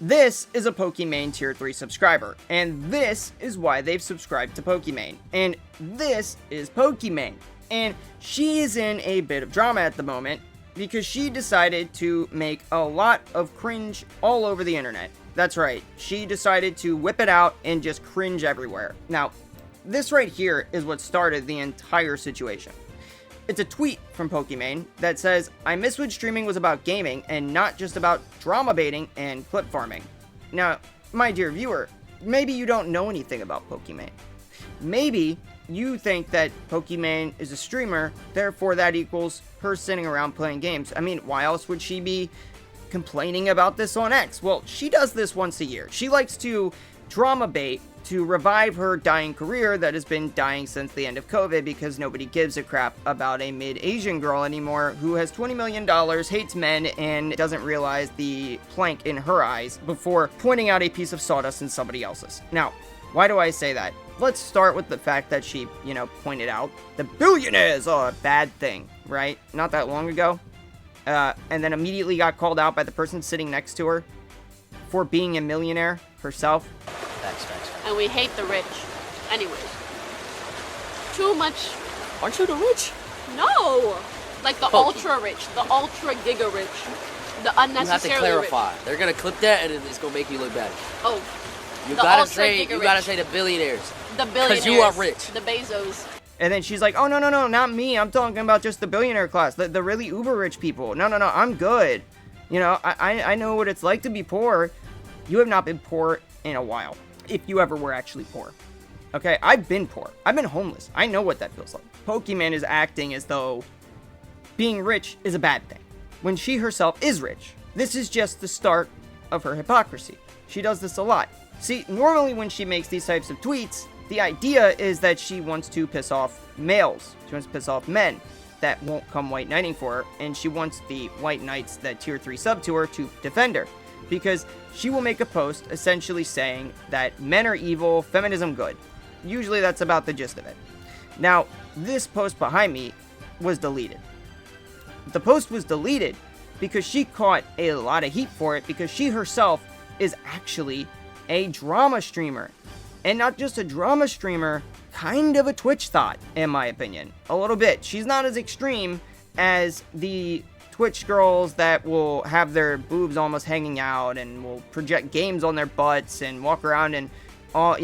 This is a Pokimane Tier 3 subscriber, and this is why they've subscribed to Pokimane, and this is Pokimane, and she is in a bit of drama at the moment, because she decided to make a lot of cringe all over the internet. That's right, she decided to whip it out and just cringe everywhere. Now, this right here is what started the entire situation. It's a tweet from Pokimane that says, "I miss when streaming was about gaming and not just about drama baiting and clip farming." Now, my dear viewer, maybe you don't know anything about Pokimane. Maybe you think that Pokimane is a streamer, therefore that equals her sitting around playing games. I mean, why else would she be complaining about this on X? Well, she does this once a year. She likes to drama bait to revive her dying career that has been dying since the end of COVID because nobody gives a crap about a mid-Asian girl anymore who has $20 million, hates men, and doesn't realize the plank in her eyes before pointing out a piece of sawdust in somebody else's. Now, why do I say that? Let's start with the fact that she, pointed out the billionaires are a bad thing, right? Not that long ago. And then immediately got called out by the person sitting next to her for being a millionaire herself. Facts. And we hate the rich. Anyways. Too much. Aren't you the rich? No! Like the ultra rich, the ultra giga rich, the unnecessarily You have to clarify. rich. They're gonna clip that and it's gonna make you look bad. Oh. You the gotta ultra say giga rich. the billionaires. The billionaires. Because you are rich. The Bezos. And then she's like, "Oh, no, not me. I'm talking about just the billionaire class, the really uber rich people. No, I'm good. I know what it's like to be poor. You have not been poor in a while, if you ever were actually poor. Okay, I've been poor. I've been homeless. I know what that feels like." Pokimane is acting as though being rich is a bad thing, when she herself is rich. This is just the start of her hypocrisy. She does this a lot. See, normally when she makes these types of tweets, the idea is that she wants to piss off males. She wants to piss off men that won't come white knighting for her, and she wants the white knights that tier 3 sub to her to defend her. Because she will make a post essentially saying that men are evil, feminism good. Usually that's about the gist of it. Now, this post behind me was deleted. The post was deleted because she caught a lot of heat for it because she herself is actually a drama streamer. And not just a drama streamer, kind of a Twitch thought, in my opinion. A little bit. She's not as extreme as the Twitch girls that will have their boobs almost hanging out and will project games on their butts and walk around and all,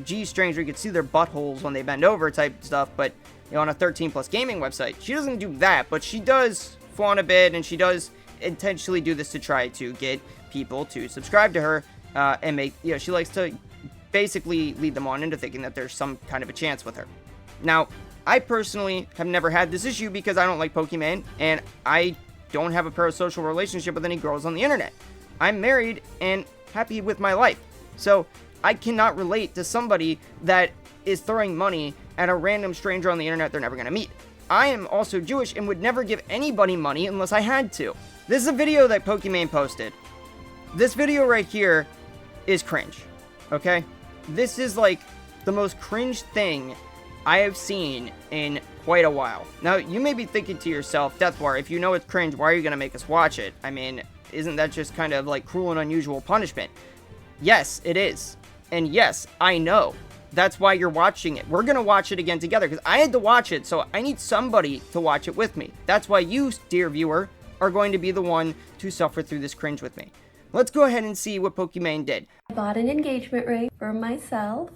G-strings where you can see their buttholes when they bend over type stuff, but on a 13 plus gaming website. She doesn't do that, but she does fawn a bit, and she does intentionally do this to try to get people to subscribe to her, and make, she likes to basically lead them on into thinking that there's some kind of a chance with her. Now, I personally have never had this issue because I don't like Pokimane, and I don't have a parasocial relationship with any girls on the internet. I'm married and happy with my life. So I cannot relate to somebody that is throwing money at a random stranger on the internet they're never going to meet. I am also Jewish and would never give anybody money unless I had to. This is a video that Pokimane posted. This video right here is cringe. Okay? This is like the most cringe thing I have seen in quite a while. Now, you may be thinking to yourself, Dethwar, if you know it's cringe, why are you going to make us watch it? I mean, isn't that just kind of like cruel and unusual punishment? Yes, it is. And yes, I know. That's why you're watching it. We're going to watch it again together because I had to watch it, so I need somebody to watch it with me. That's why you, dear viewer, are going to be the one to suffer through this cringe with me. Let's go ahead and see what Pokimane did. I bought an engagement ring for myself.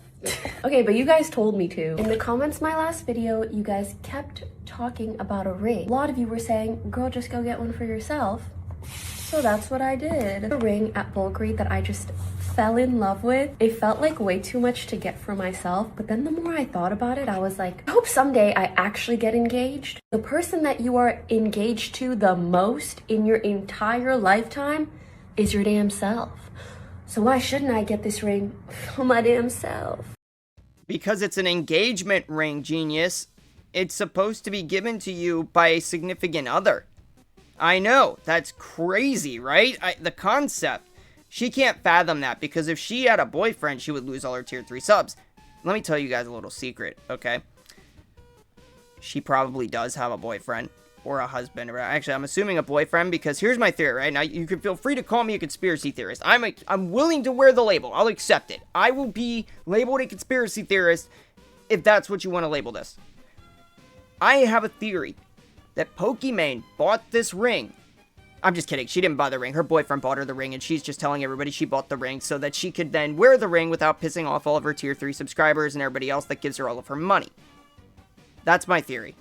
Okay, but you guys told me to. In the comments my last video, you guys kept talking about a ring. A lot of you were saying, girl, just go get one for yourself. So that's what I did. A ring at Bulgari that I just fell in love with. It felt like way too much to get for myself, but then the more I thought about it, I was like, I hope someday I actually get engaged. The person that you are engaged to the most in your entire lifetime is your damn self. So why shouldn't I get this ring for my damn self? Because it's an engagement ring, genius. It's supposed to be given to you by a significant other. I know, that's crazy, right? The concept. She can't fathom that, because if she had a boyfriend, she would lose all her tier 3 subs. Let me tell you guys a little secret, okay? She probably does have a boyfriend. or a husband, or actually I'm assuming a boyfriend, because here's my theory, right? Now you can feel free to call me a conspiracy theorist. I'm willing to wear the label. I'll accept it. I will be labeled a conspiracy theorist if that's what you want to label this. I have a theory that Pokimane bought this ring. I'm just kidding. She didn't buy the ring. Her boyfriend bought her the ring, and she's just telling everybody she bought the ring so that she could then wear the ring without pissing off all of her tier 3 subscribers and everybody else that gives her all of her money. That's my theory.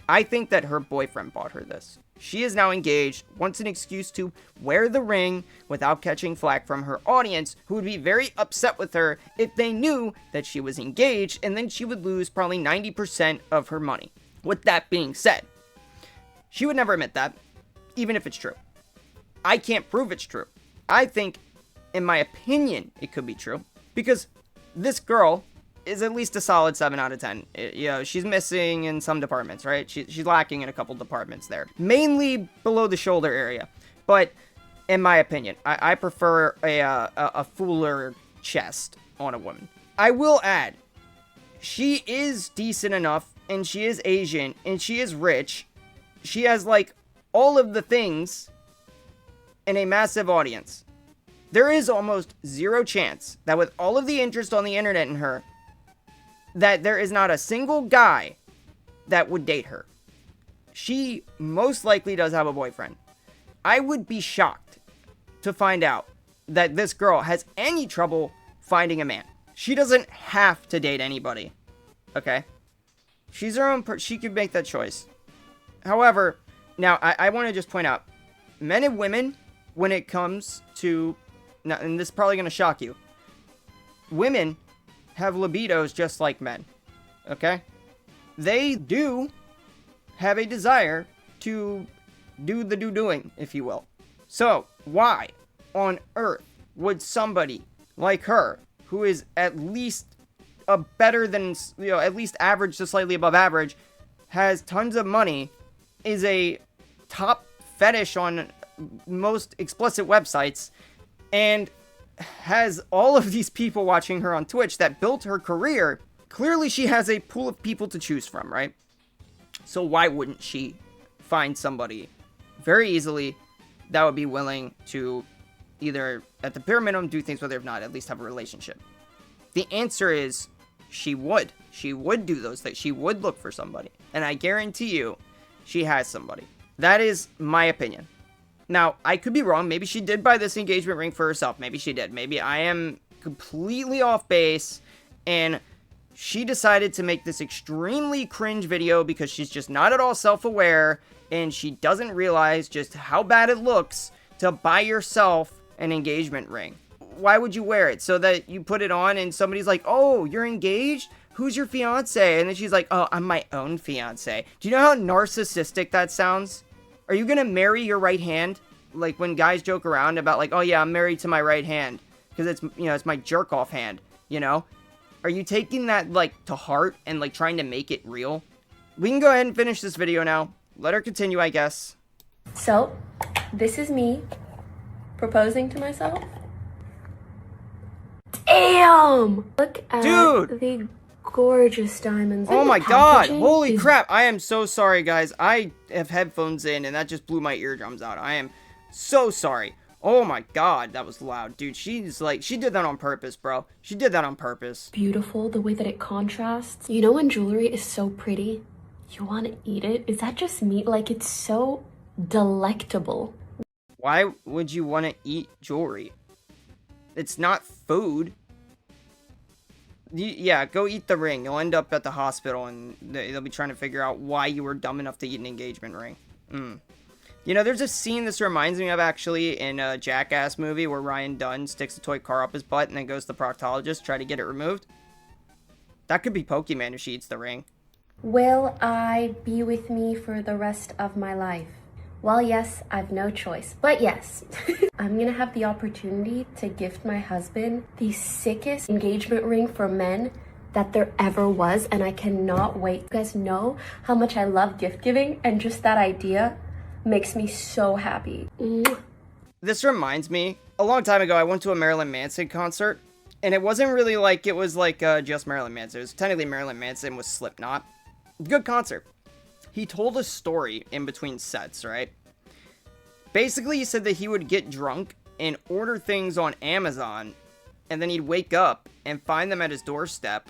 I think that her boyfriend bought her this. She is now engaged, wants an excuse to wear the ring without catching flack from her audience, who would be very upset with her if they knew that she was engaged, and then she would lose probably 90% of her money. With that being said, she would never admit that, even if it's true. I can't prove it's true. I think, in my opinion, it could be true, because this girl is at least a solid 7 out of 10. You know, she's missing in some departments, right? She's lacking in a couple departments there. Mainly below the shoulder area. But, in my opinion, I prefer a fuller chest on a woman. I will add, she is decent enough, and she is Asian, and she is rich. She has, like, all of the things in a massive audience. There is almost zero chance that with all of the interest on the internet in her, that there is not a single guy that would date her. She most likely does have a boyfriend. I would be shocked to find out that this girl has any trouble finding a man. She doesn't have to date anybody. Okay? She's her own she could make that choice. However, now I want to just point out, men and women, when it comes to, and this is probably going to shock you, women have libidos just like men, okay? They do have a desire to do the doing, if you will. So, why on earth would somebody like her, who is at least a better than, you know, at least average to slightly above average, has tons of money, is a top fetish on most explicit websites, and has all of these people watching her on Twitch that built her career, clearly she has a pool of people to choose from, right? So why wouldn't she find somebody very easily that would be willing to either, at the bare minimum, do things with her, if not, at least have a relationship? The answer is she would. She would do those things. She would look for somebody. And I guarantee you, she has somebody. That is my opinion. Now, I could be wrong. Maybe she did buy this engagement ring for herself. Maybe she did. Maybe I am completely off base, and she decided to make this extremely cringe video because she's just not at all self-aware, and she doesn't realize just how bad it looks to buy yourself an engagement ring. Why would you wear it? So that you put it on and somebody's like, oh, you're engaged? Who's your fiance? And then she's like, oh, I'm my own fiance. Do you know how narcissistic that sounds? Are you gonna marry your right hand? Like when guys joke around about like, oh yeah, I'm married to my right hand because it's, you know, it's my jerk off hand, you know? Are you taking that like to heart and like trying to make it real? We can go ahead and finish this video now. Let her continue, I guess. So, this is me proposing to myself. Damn! Look at Dude! the gorgeous diamonds. Oh And my the god! packaging Holy is crap! I am so sorry, guys. I have headphones in, and that just blew my eardrums out. I am so sorry. Oh my god, that was loud. Dude, she's like, she did that on purpose, bro. She did that on purpose. beautiful, the way that it contrasts. You know when jewelry is so pretty, you want to eat it? Is that just me? Like, it's so delectable. Why would you want to eat jewelry? It's not food. Yeah, go eat the ring. You'll end up at the hospital, and they'll be trying to figure out why you were dumb enough to eat an engagement ring. You know, there's a scene this reminds me of, actually, in a Jackass movie where Ryan Dunn sticks a toy car up his butt and then goes to the proctologist to try to get it removed. That could be Pokimane if she eats the ring. Will I be with me for the rest of my life? Well, yes, I've no choice. But yes, I'm gonna have the opportunity to gift my husband the sickest engagement ring for men that there ever was, and I cannot wait. You guys know how much I love gift giving, and just that idea makes me so happy. This reminds me, a long time ago, I went to a Marilyn Manson concert, and it wasn't really like, it was like just Marilyn Manson. It was technically Marilyn Manson with Slipknot. Good concert. he told a story in between sets, right? Basically, he said that he would get drunk and order things on Amazon, and then he'd wake up and find them at his doorstep,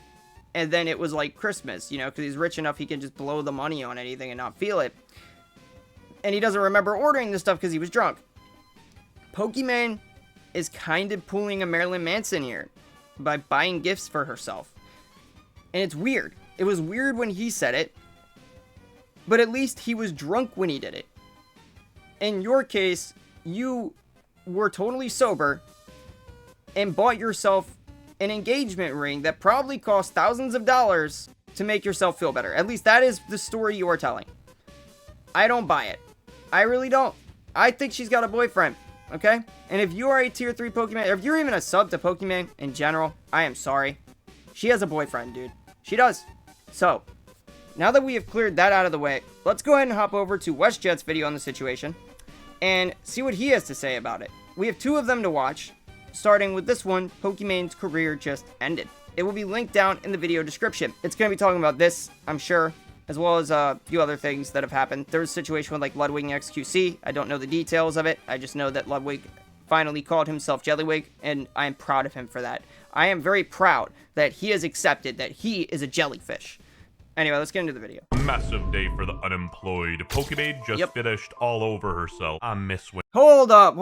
and then it was like Christmas, you know, because he's rich enough he can just blow the money on anything and not feel it. And he doesn't remember ordering this stuff because he was drunk. Pokimane is kind of pulling a Marilyn Manson here by buying gifts for herself. And it's weird. It was weird when he said it, but at least he was drunk when he did it. In your case, you were totally sober and bought yourself an engagement ring that probably cost thousands of dollars to make yourself feel better. At least that is the story you are telling. I don't buy it. I really don't. I think she's got a boyfriend, okay? And if you are a tier 3 Pokimane, or if you're even a sub to Pokimane in general, I am sorry. She has a boyfriend, dude. She does. So, now that we have cleared that out of the way, let's go ahead and hop over to WestJet's video on the situation and see what he has to say about it. We have 2 of them to watch, starting with this one, Pokimane's career just ended. It will be linked down in the video description. It's going to be talking about this, I'm sure, as well as a few other things that have happened. There was a situation with like Ludwig and XQC. I don't know the details of it. I just know that Ludwig finally called himself Jellywig, and I am proud of him for that. I am very proud that he has accepted that he is a jellyfish. Anyway, let's get into the video. Massive day for the unemployed. Pokimane just finished all over herself. I miss when. Hold up.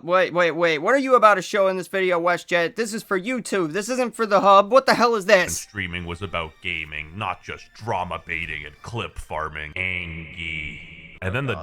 Wait. What are you about to show in this video, WestJet? This is for YouTube. This isn't for the hub. What the hell is this? Streaming was about gaming, not just drama baiting and clip farming. Angie. And then the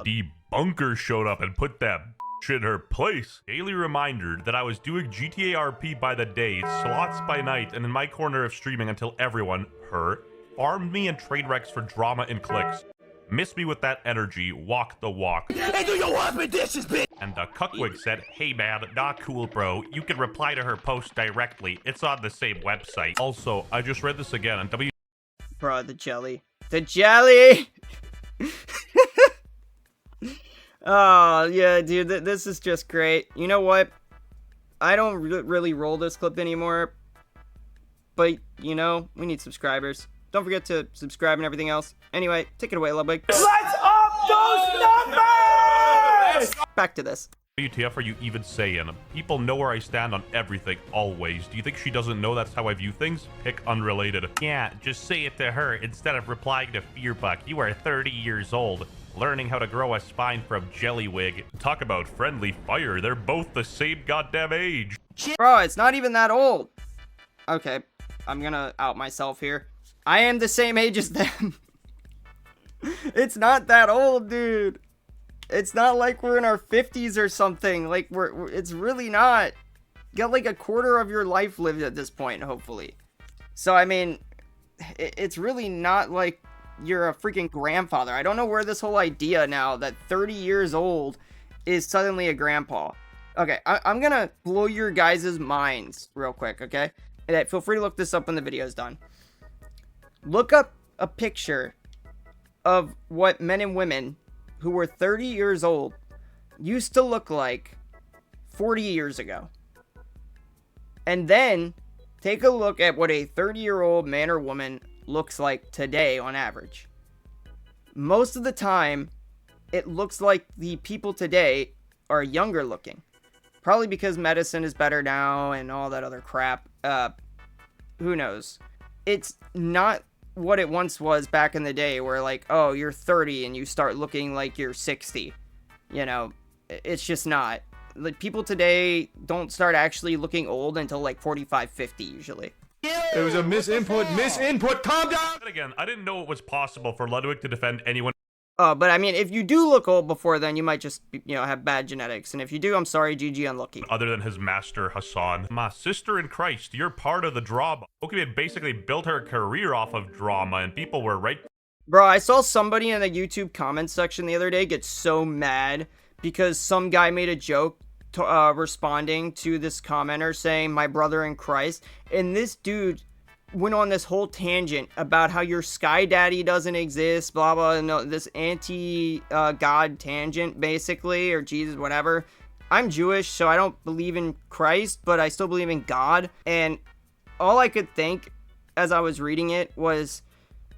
debunker showed up and put that in her place. Daily reminder that I was doing GTA RP by the day, slots by night, and in my corner of streaming until everyone, her, farmed me and trade wrecks for drama and clicks. Miss me with that energy, walk the walk. Hey, do your husband dishes, bitch! And the cuckwig said, hey man, not cool bro, you can reply to her post directly, it's on the same website. Also, I just read this again on Bro, the jelly. The jelly! Oh, yeah, dude, this is just great. You know what? I don't really roll this clip anymore, but, you know, we need subscribers. Don't forget to subscribe and everything else. Anyway, take it away, Ludwig. Let's up those numbers! Back to this. WTF are you even saying? People know where I stand on everything, always. Do you think she doesn't know that's how I view things? Pick unrelated. Yeah, just say it to her instead of replying to Fearbuck. You are 30 years old. Learning how to grow a spine from Jellywig. Talk about friendly fire. They're both the same goddamn age. Bro, it's not even that old. Okay, I'm gonna out myself here. I am the same age as them. It's not that old, dude. It's not like we're in our 50s or something. Like, it's really not. You got like a quarter of your life lived at this point, hopefully. So, I mean, it's really not like you're a freaking grandfather. I don't know where this whole idea now that 30 years old is suddenly a grandpa. Okay, I'm gonna blow your guys' minds real quick, okay? And feel free to look this up when the video's done. Look up a picture of what men and women who were 30 years old used to look like 40 years ago. And then take a look at what a 30-year-old man or woman looks like today on average. Most of the time, it looks like the people today are younger looking. Probably because medicine is better now and all that other crap. Who knows? It's not what it once was back in the day where like, oh, you're 30 and you start looking like you're 60. You know, it's just not. Like, people today don't start actually looking old until like 45, 50 usually. It was a misinput, calm down! And again, I didn't know it was possible for Ludwig to defend anyone. But I mean, if you do look old before then, you might just, you know, have bad genetics. And if you do, I'm sorry, GG unlucky. Other than his master, Hassan. My sister in Christ, you're part of the drama. Pokimane basically built her career off of drama, and people were right. Bro, I saw somebody in the YouTube comments section the other day get so mad because some guy made a joke responding to this commenter saying, my brother in Christ. And this dude went on this whole tangent about how your Sky Daddy doesn't exist, blah, blah, and this anti-God tangent, basically, or Jesus, whatever. I'm Jewish, so I don't believe in Christ, but I still believe in God. And all I could think as I was reading it was,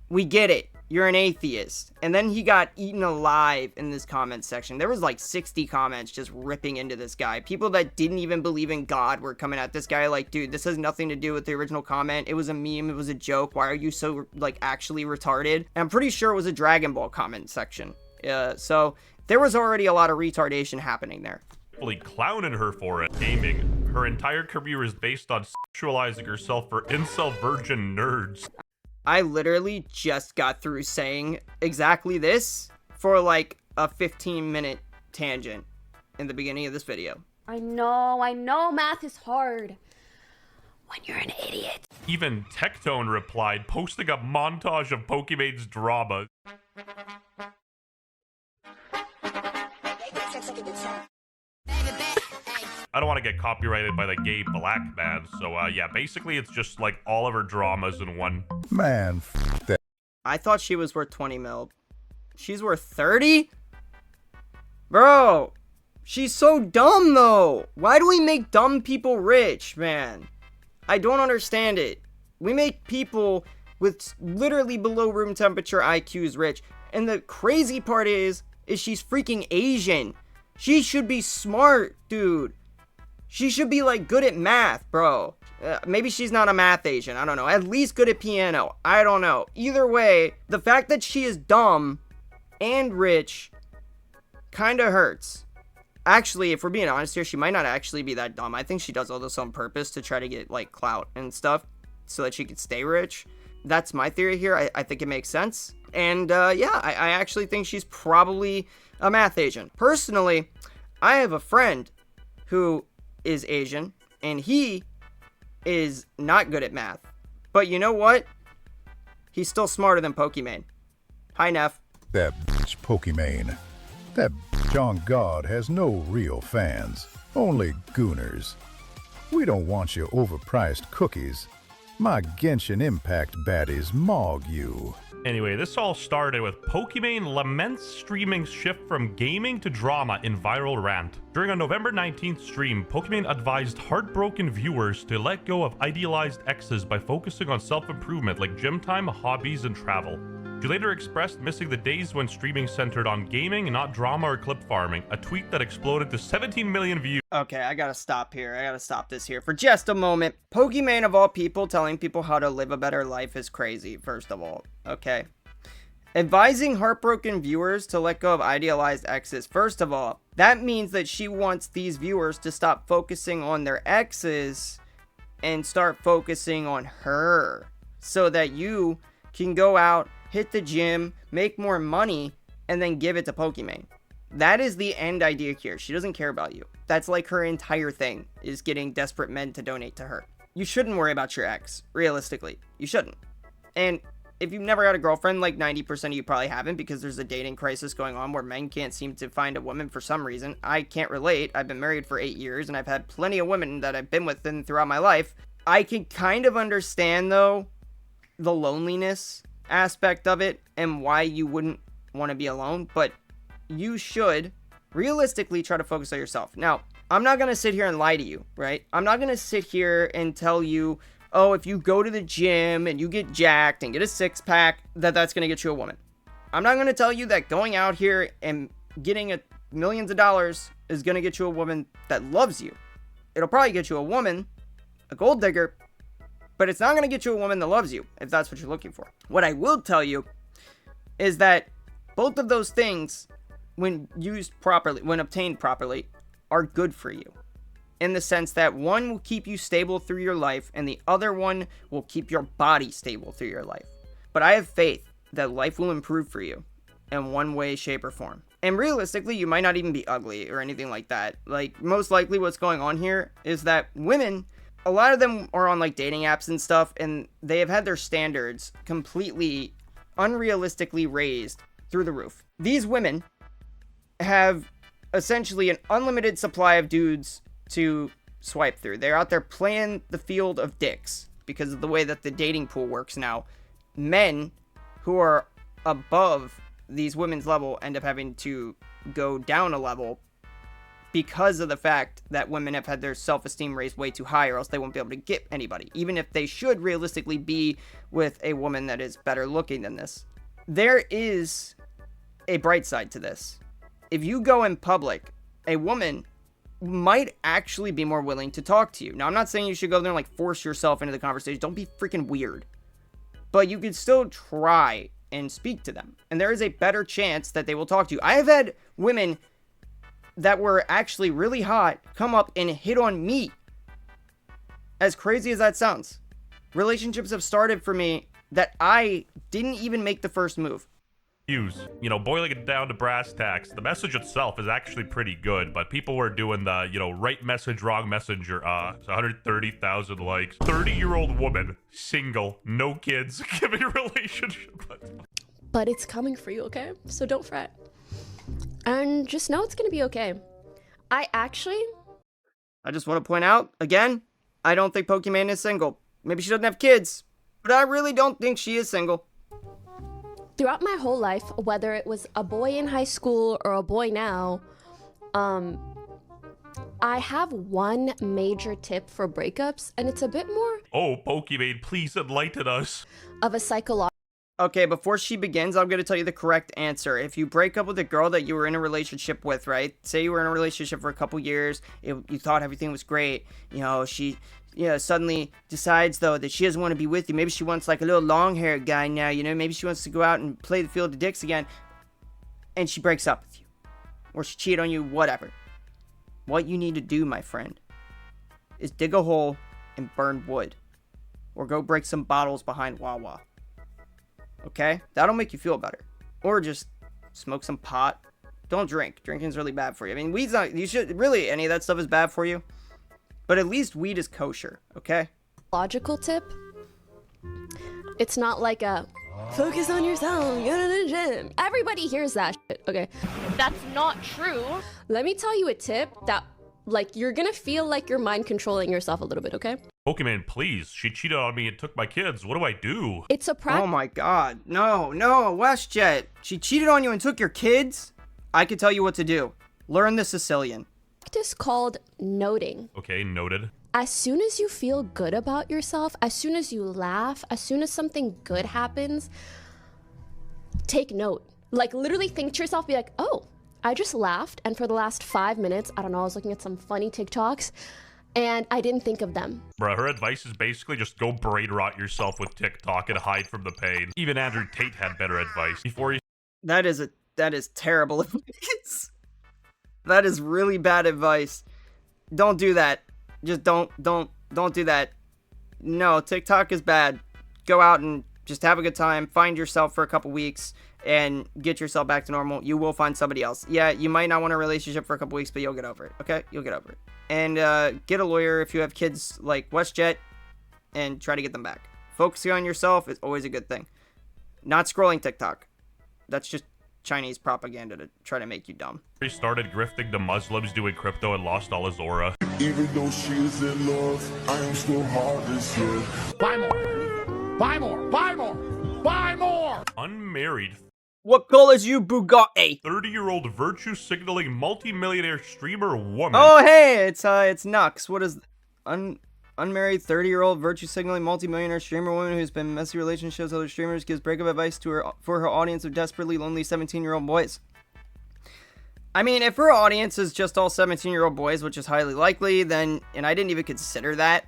we get it. You're an atheist. And then he got eaten alive in this comment section. There was like 60 comments just ripping into this guy. People that didn't even believe in God were coming at this guy like, dude, this has nothing to do with the original comment. It was a meme. It was a joke. Why are you so, like, actually retarded? And I'm pretty sure it was a Dragon Ball comment section. So there was already a lot of retardation happening there. Clowning her for it. Gaming. Her entire career is based on sexualizing herself for incel virgin nerds. I literally just got through saying exactly this for like a 15-minute tangent in the beginning of this video. I know math is hard when you're an idiot. Even Tectone replied, posting a montage of Pokimane's drama. I don't want to get copyrighted by the gay black man, so yeah, basically it's just like all of her dramas in one. Man, that. I thought she was worth 20 mil. She's worth 30? Bro, she's so dumb though. Why do we make dumb people rich, man? I don't understand it. We make people with literally below room temperature IQs rich. And the crazy part is she's freaking Asian. She should be smart, dude. She should be, like, good at math, bro. Maybe she's not a math Asian. I don't know. At least good at piano. I don't know. Either way, the fact that she is dumb and rich kind of hurts. Actually, if we're being honest here, she might not actually be that dumb. I think she does all this on purpose to try to get, like, clout and stuff so that she could stay rich. That's my theory here. I think it makes sense. And, yeah, I actually think she's probably a math Asian. Personally, I have a friend who is Asian, and he is not good at math. But you know what? He's still smarter than Pokimane. Hi, Neff. That bitch Pokimane. That bitch on God has no real fans. Only gooners. We don't want your overpriced cookies. My Genshin Impact baddies maug you. Anyway, this all started with Pokimane laments streaming's shift from gaming to drama in viral rant. During a November 19th stream, Pokimane advised heartbroken viewers to let go of idealized exes by focusing on self-improvement like gym time, hobbies, and travel. She later expressed missing the days when streaming centered on gaming and not drama or clip farming, a tweet that exploded to 17 million views. Okay, I gotta stop here. I gotta stop this here for just a moment. Pokimane, of all people, telling people how to live a better life is crazy, first of all. Okay. Advising heartbroken viewers to let go of idealized exes. First of all, that means that she wants these viewers to stop focusing on their exes and start focusing on her. So that you can go out, hit the gym, make more money, and then give it to Pokimane. That is the end idea here. She doesn't care about you. That's like her entire thing, is getting desperate men to donate to her. You shouldn't worry about your ex, realistically. You shouldn't. And if you've never had a girlfriend, like 90% of you probably haven't, because there's a dating crisis going on where men can't seem to find a woman for some reason. I can't relate. I've been married for 8 years, and I've had plenty of women that I've been with throughout my life. I can kind of understand, though, the loneliness aspect of it and why you wouldn't want to be alone, but you should realistically try to focus on yourself. Now, I'm not going to sit here and lie to you, right? I'm not going to sit here and tell you, oh, if you go to the gym and you get jacked and get a six-pack, that's going to get you a woman. I'm not going to tell you that going out here and getting millions of dollars is going to get you a woman that loves you. It'll probably get you a woman, a gold digger, but it's not going to get you a woman that loves you, if that's what you're looking for. What I will tell you is that both of those things, when used properly, when obtained properly, are good for you. In the sense that one will keep you stable through your life, and the other one will keep your body stable through your life. But I have faith that life will improve for you in one way, shape, or form. And realistically, you might not even be ugly or anything like that. Like, most likely what's going on here is that women, a lot of them are on like dating apps and stuff, and they have had their standards completely unrealistically raised through the roof. These women have essentially an unlimited supply of dudes to swipe through. They're out there playing the field of dicks because of the way that the dating pool works now. Men who are above these women's level end up having to go down a level because of the fact that women have had their self-esteem raised way too high, or else they won't be able to get anybody, even if they should realistically be with a woman that is better looking than this. there is a bright side to this. If you go in public, a woman might actually be more willing to talk to you. Now, I'm not saying you should go there and like force yourself into the conversation. Don't be freaking weird. But you can still try and speak to them. And there is a better chance that they will talk to you. I have had women that were actually really hot come up and hit on me. As crazy as that sounds. Relationships have started for me that I didn't even make the first move. You know, boiling it down to brass tacks, the message itself is actually pretty good, but people were doing the, you know, right message, wrong messenger. It's 130,000 likes. 30-year-old woman, single, no kids, giving a relationship. But it's coming for you, okay? So don't fret. And just know it's gonna be okay. I just want to point out, again, I don't think Pokimane is single. Maybe she doesn't have kids, but I really don't think she is single. Throughout my whole life, whether it was a boy in high school or a boy now, I have one major tip for breakups, and it's a bit more Oh, Pokimane, please enlighten us. of a psychological. Okay, before she begins, I'm going to tell you the correct answer. If you break up with a girl that you were in a relationship with, right? Say you were in a relationship for a couple years, you thought everything was great, she suddenly decides, though, that she doesn't want to be with you. Maybe she wants, like, a little long-haired guy now, maybe she wants to go out and play the field of dicks again, and she breaks up with you. Or she cheated on you, whatever. What you need to do, my friend, is dig a hole and burn wood. Or go break some bottles behind Wawa. Okay? That'll make you feel better. Or just smoke some pot. Don't drink. Drinking's really bad for you. I mean, weed's not, you should, really, any of that stuff is bad for you. But at least weed is kosher, okay? Logical tip. It's not like a focus on yourself, go to the gym. Everybody hears that shit, okay? That's not true. Let me tell you a tip that, like, you're gonna feel like you're mind controlling yourself a little bit, okay? Pokimane, please. She cheated on me and took my kids. What do I do? It's a Oh my god. No, WestJet. She cheated on you and took your kids? I can tell you what to do. Learn the Sicilian. practice called noting. Okay, noted. As soon as you feel good about yourself, as soon as you laugh, as soon as something good happens, take note. Like, literally think to yourself, be like, oh, I just laughed, and for the last 5 minutes, I don't know, I was looking at some funny TikToks, and I didn't think of them. Bruh, her advice is basically just go brain rot yourself with TikTok and hide from the pain. Even Andrew Tate had better advice. Before you... That is terrible advice. That is really bad advice. Don't do that. Just don't do that. No, TikTok is bad. Go out and just have a good time. Find yourself for a couple weeks and get yourself back to normal. You will find somebody else. Yeah, you might not want a relationship for a couple weeks, but you'll get over it, okay? You'll get over it. And get a lawyer if you have kids like WestJet and try to get them back. Focusing on yourself is always a good thing. Not scrolling TikTok. That's just Chinese propaganda to try to make you dumb. He started grifting to Muslims doing crypto and lost all his aura. Even though she is in love, I am still hard as hell. Buy more. Buy more. Buy more. Buy more. Unmarried, What colors you Bugatti? 30-year-old virtue-signaling multi-millionaire streamer woman. Oh, hey, it's Nux. What is unmarried 30-year-old virtue signaling multi-millionaire streamer woman who's been in messy relationships with other streamers gives breakup advice for her audience of desperately lonely 17-year-old boys. I mean, if her audience is just all 17-year-old boys, which is highly likely, then, and I didn't even consider that,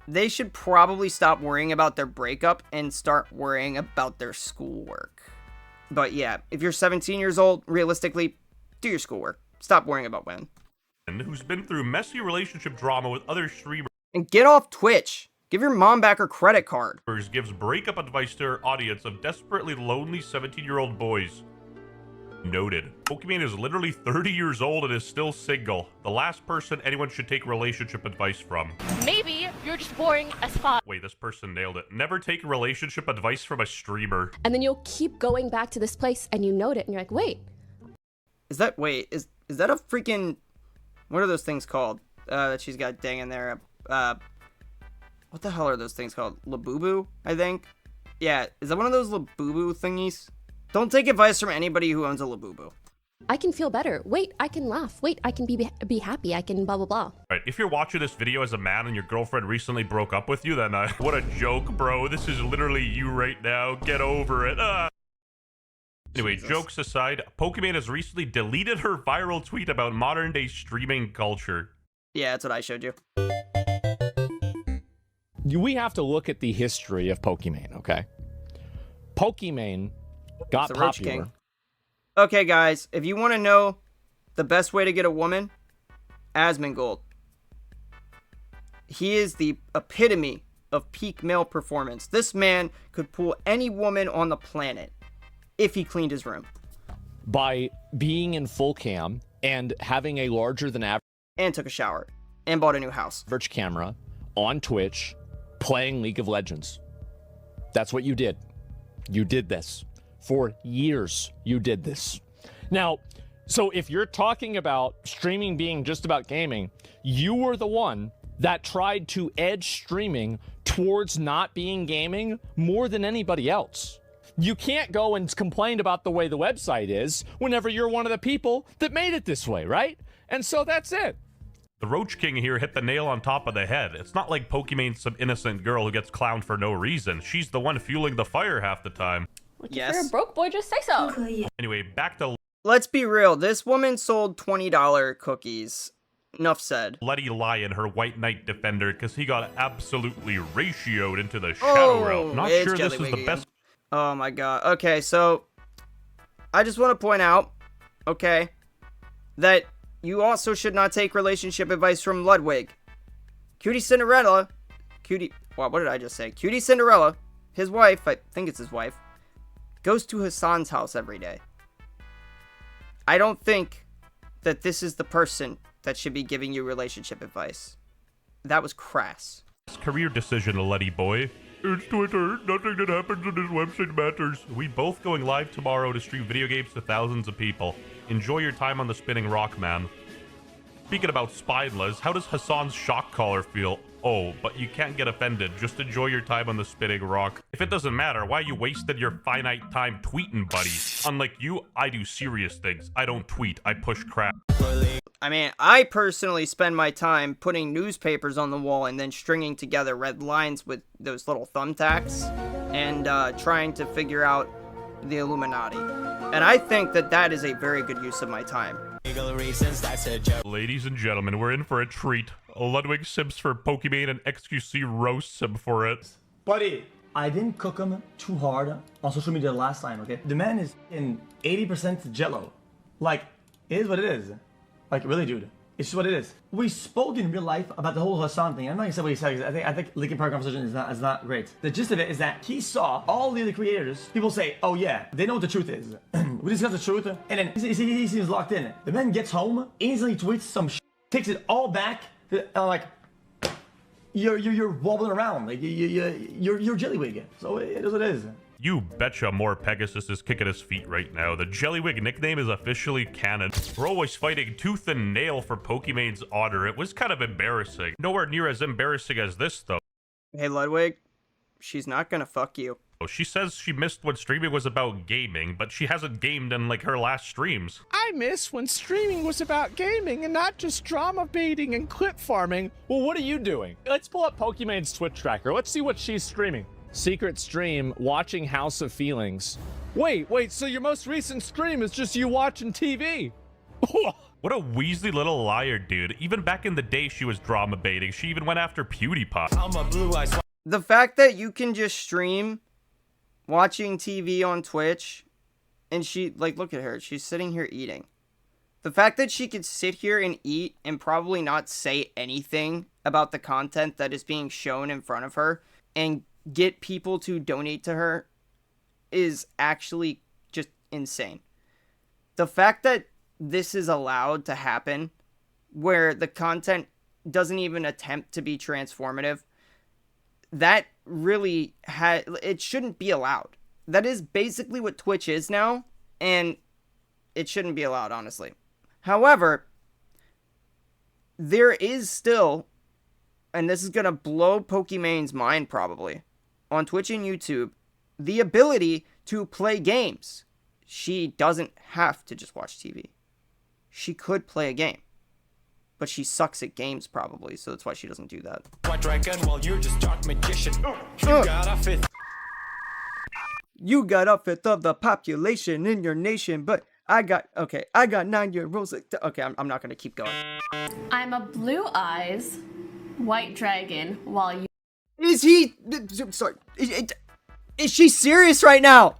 they should probably stop worrying about their breakup and start worrying about their schoolwork. But yeah, if you're 17 years old, realistically, do your schoolwork. Stop worrying about women. Who's been through messy relationship drama with other streamers, And get off Twitch. Give your mom back her credit card. gives breakup advice to her audience of desperately lonely 17-year-old boys. Noted. Pokimane is literally 30 years old and is still single. The last person anyone should take relationship advice from. Maybe you're just boring as fuck. Wait, this person nailed it. Never take relationship advice from a streamer. And then you'll keep going back to this place and you note it and you're like, wait. Is that a freaking, what are those things called? That she's got dang in there. What the hell are those things called? Labubu, I think. Yeah, is that one of those Labubu thingies? Don't take advice from anybody who owns a Labubu. I can feel better. Wait, I can laugh. Wait, I can be happy. I can blah, blah, blah. Right, if you're watching this video as a man and your girlfriend recently broke up with you, then what a joke, bro. This is literally you right now. Get over it. Anyway, jokes aside, Pokimane has recently deleted her viral tweet about modern-day streaming culture. Yeah, that's what I showed you. We have to look at the history of Pokimane, okay? Pokimane got It's the Rich popular. King. Okay, guys, if you want to know the best way to get a woman, Asmongold. He is the epitome of peak male performance. This man could pull any woman on the planet if he cleaned his room. By being in full cam and having a larger than And took a shower. And bought a new house. average camera on Twitch playing League of Legends. That's what you did. You did this. For years, you did this. Now, so if you're talking about streaming being just about gaming, you were the one that tried to edge streaming towards not being gaming more than anybody else. You can't go and complain about the way the website is whenever you're one of the people that made it this way, right? And so that's it. The Roach King here hit the nail on top of the head. It's not like Pokimane's some innocent girl who gets clowned for no reason. She's the one fueling the fire half the time. If Yes. you're a broke boy, just say so. Anyway, back to Let's be real. This woman sold $20 cookies. Enough said. Letty Lion, her White Knight defender, because he got absolutely ratioed into the Shadow Realm. Not it's sure this is Jelly the Wiggy. best. Oh my god. Okay, so I just want to point out, okay, that you also should not take relationship advice from Ludwig. Cutie Cinderella, wow, what did I just say? Cutie Cinderella, his wife, I think it's his wife, goes to Hassan's house every day. I don't think that this is the person that should be giving you relationship advice. That was crass. Career decision, Letty boy. It's Twitter. Nothing that happens on this website matters. We both going live tomorrow to stream video games to thousands of people. Enjoy your time on the spinning rock, man. Speaking about spineless, how does Hassan's shock collar feel? Oh, but you can't get offended. Just enjoy your time on the spinning rock. If it doesn't matter, why you wasted your finite time tweeting, buddy? Unlike you, I do serious things. I don't tweet. I push crap. I mean, I personally spend my time putting newspapers on the wall and then stringing together red lines with those little thumbtacks and trying to figure out the Illuminati. And I think that that is a very good use of my time. Ladies and gentlemen, we're in for a treat. Ludwig simps for Pokimane and XQC roasts him for it. Buddy, I didn't cook him too hard on social media last time, okay? The man is in 80% jello. Like, it is what it is. Like, really, dude. It's just what it is. We spoke in real life about the whole Hassan thing. I'm not gonna say what he said. I think Linkin Park conversation is not great. The gist of it is that he saw all the other creators. People say, oh yeah, they know what the truth is. We discuss the truth, and then he seems locked in. The man gets home, instantly tweets some shit, takes it all back, and I'm like, you're wobbling around, like you're Jellywig. So it is what it is. You betcha more Pegasus is kicking his feet right now. The Jellywig nickname is officially canon. We're always fighting tooth and nail for Pokimane's honor. It was kind of embarrassing. Nowhere near as embarrassing as this, though. Hey, Ludwig, she's not gonna fuck you. She says she missed when streaming was about gaming, but she hasn't gamed in, like, her last streams. I miss when streaming was about gaming and not just drama baiting and clip farming. Well, what are you doing? Let's pull up Pokimane's Twitch tracker. Let's see what she's streaming. Secret stream, watching House of Feelings. Wait, so your most recent stream is just you watching TV? What a Weasley little liar, dude. Even back in the day, she was drama baiting. She even went after PewDiePie. The fact that you can just stream watching TV on Twitch, and she, like, look at her. She's sitting here eating. The fact that she could sit here and eat and probably not say anything about the content that is being shown in front of her and get people to donate to her is actually just insane. The fact that this is allowed to happen, where the content doesn't even attempt to be transformative, that really it shouldn't be allowed. That is basically what Twitch is now, and it shouldn't be allowed, honestly. However, there is still, and this is gonna blow Pokimane's mind probably, on Twitch and YouTube, the ability to play games. she doesn't have to just watch TV. She could play a game. But she sucks at games probably, so that's why she doesn't do that. You got a fifth of the population in your nation, but I got 9-year-olds. Okay, I'm not gonna keep going. I'm a blue eyes white dragon while you. Is she serious right now?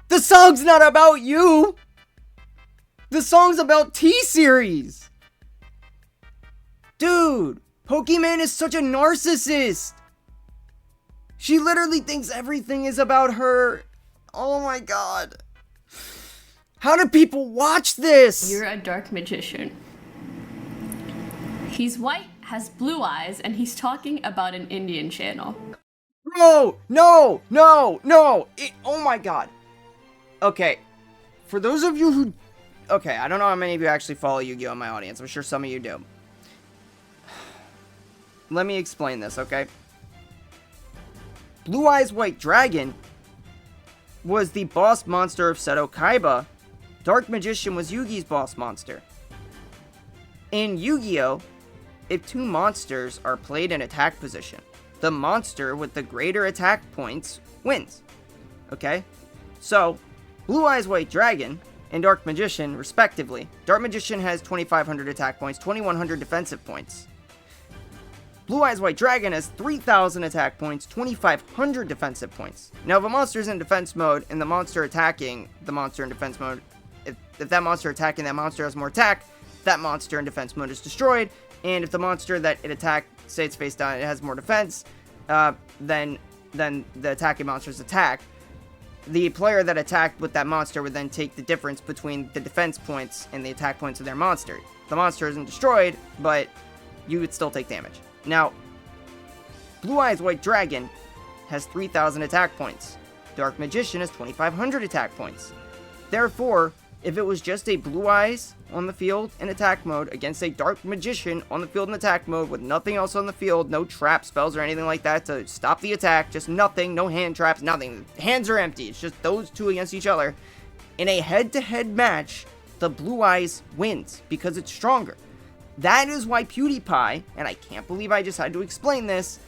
The song's not about you. The song's about T-Series. Dude, Pokimane is such a narcissist. She literally thinks everything is about her. Oh my god. How do people watch this? You're a dark magician. He's white, has blue eyes, and he's talking about an Indian channel. No! Oh my god. Okay, for those of you who... Okay, I don't know how many of you actually follow Yu-Gi-Oh! In my audience. I'm sure some of you do. Let me explain this, okay? Blue Eyes White Dragon was the boss monster of Seto Kaiba. Dark Magician was Yugi's boss monster. In Yu-Gi-Oh!, if two monsters are played in attack position, the monster with the greater attack points wins. Okay? So, Blue Eyes White Dragon and Dark Magician, respectively. Dark Magician has 2,500 attack points, 2,100 defensive points. Blue Eyes White Dragon has 3,000 attack points, 2,500 defensive points. Now, if a monster is in defense mode and the monster attacking the monster in defense mode, if that monster attacking that monster has more attack, that monster in defense mode is destroyed. And if the monster that it attacked, say it's face down, it has more defense, then the attacking monster's attack. The player that attacked with that monster would then take the difference between the defense points and the attack points of their monster. The monster isn't destroyed, but you would still take damage. Now, Blue Eyes White Dragon has 3,000 attack points. Dark Magician has 2,500 attack points. Therefore, if it was just a Blue Eyes on the field in attack mode against a Dark Magician on the field in attack mode with nothing else on the field, no trap spells or anything like that to stop the attack, just nothing, no hand traps, nothing. Hands are empty. It's just those two against each other. In a head-to-head match, the Blue Eyes wins because it's stronger. That is why PewDiePie, and I can't believe I just had to explain this,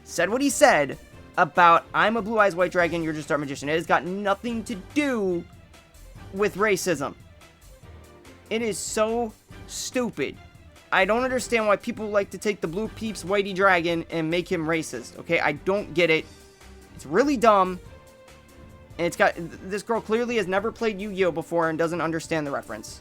said what he said about I'm a Blue Eyes White Dragon, you're just Dark Magician. It has got nothing to do with racism. It is so stupid. I don't understand why people like to take the Blue Peeps Whitey Dragon and make him racist, okay? I don't get it. It's really dumb. And it's got... This girl clearly has never played Yu-Gi-Oh! Before and doesn't understand the reference.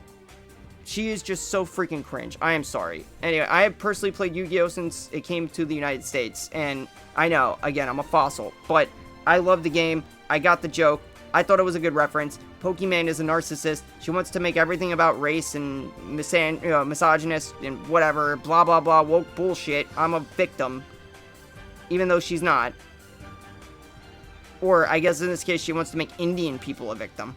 She is just so freaking cringe. I am sorry. Anyway, I have personally played Yu-Gi-Oh! Since it came to the United States. And I know, again, I'm a fossil. But I love the game. I got the joke. I thought it was a good reference. Pokimane is a narcissist. She wants to make everything about race and misogynist and whatever. Blah, blah, blah. Woke bullshit. I'm a victim. Even though she's not. Or, I guess in this case, she wants to make Indian people a victim.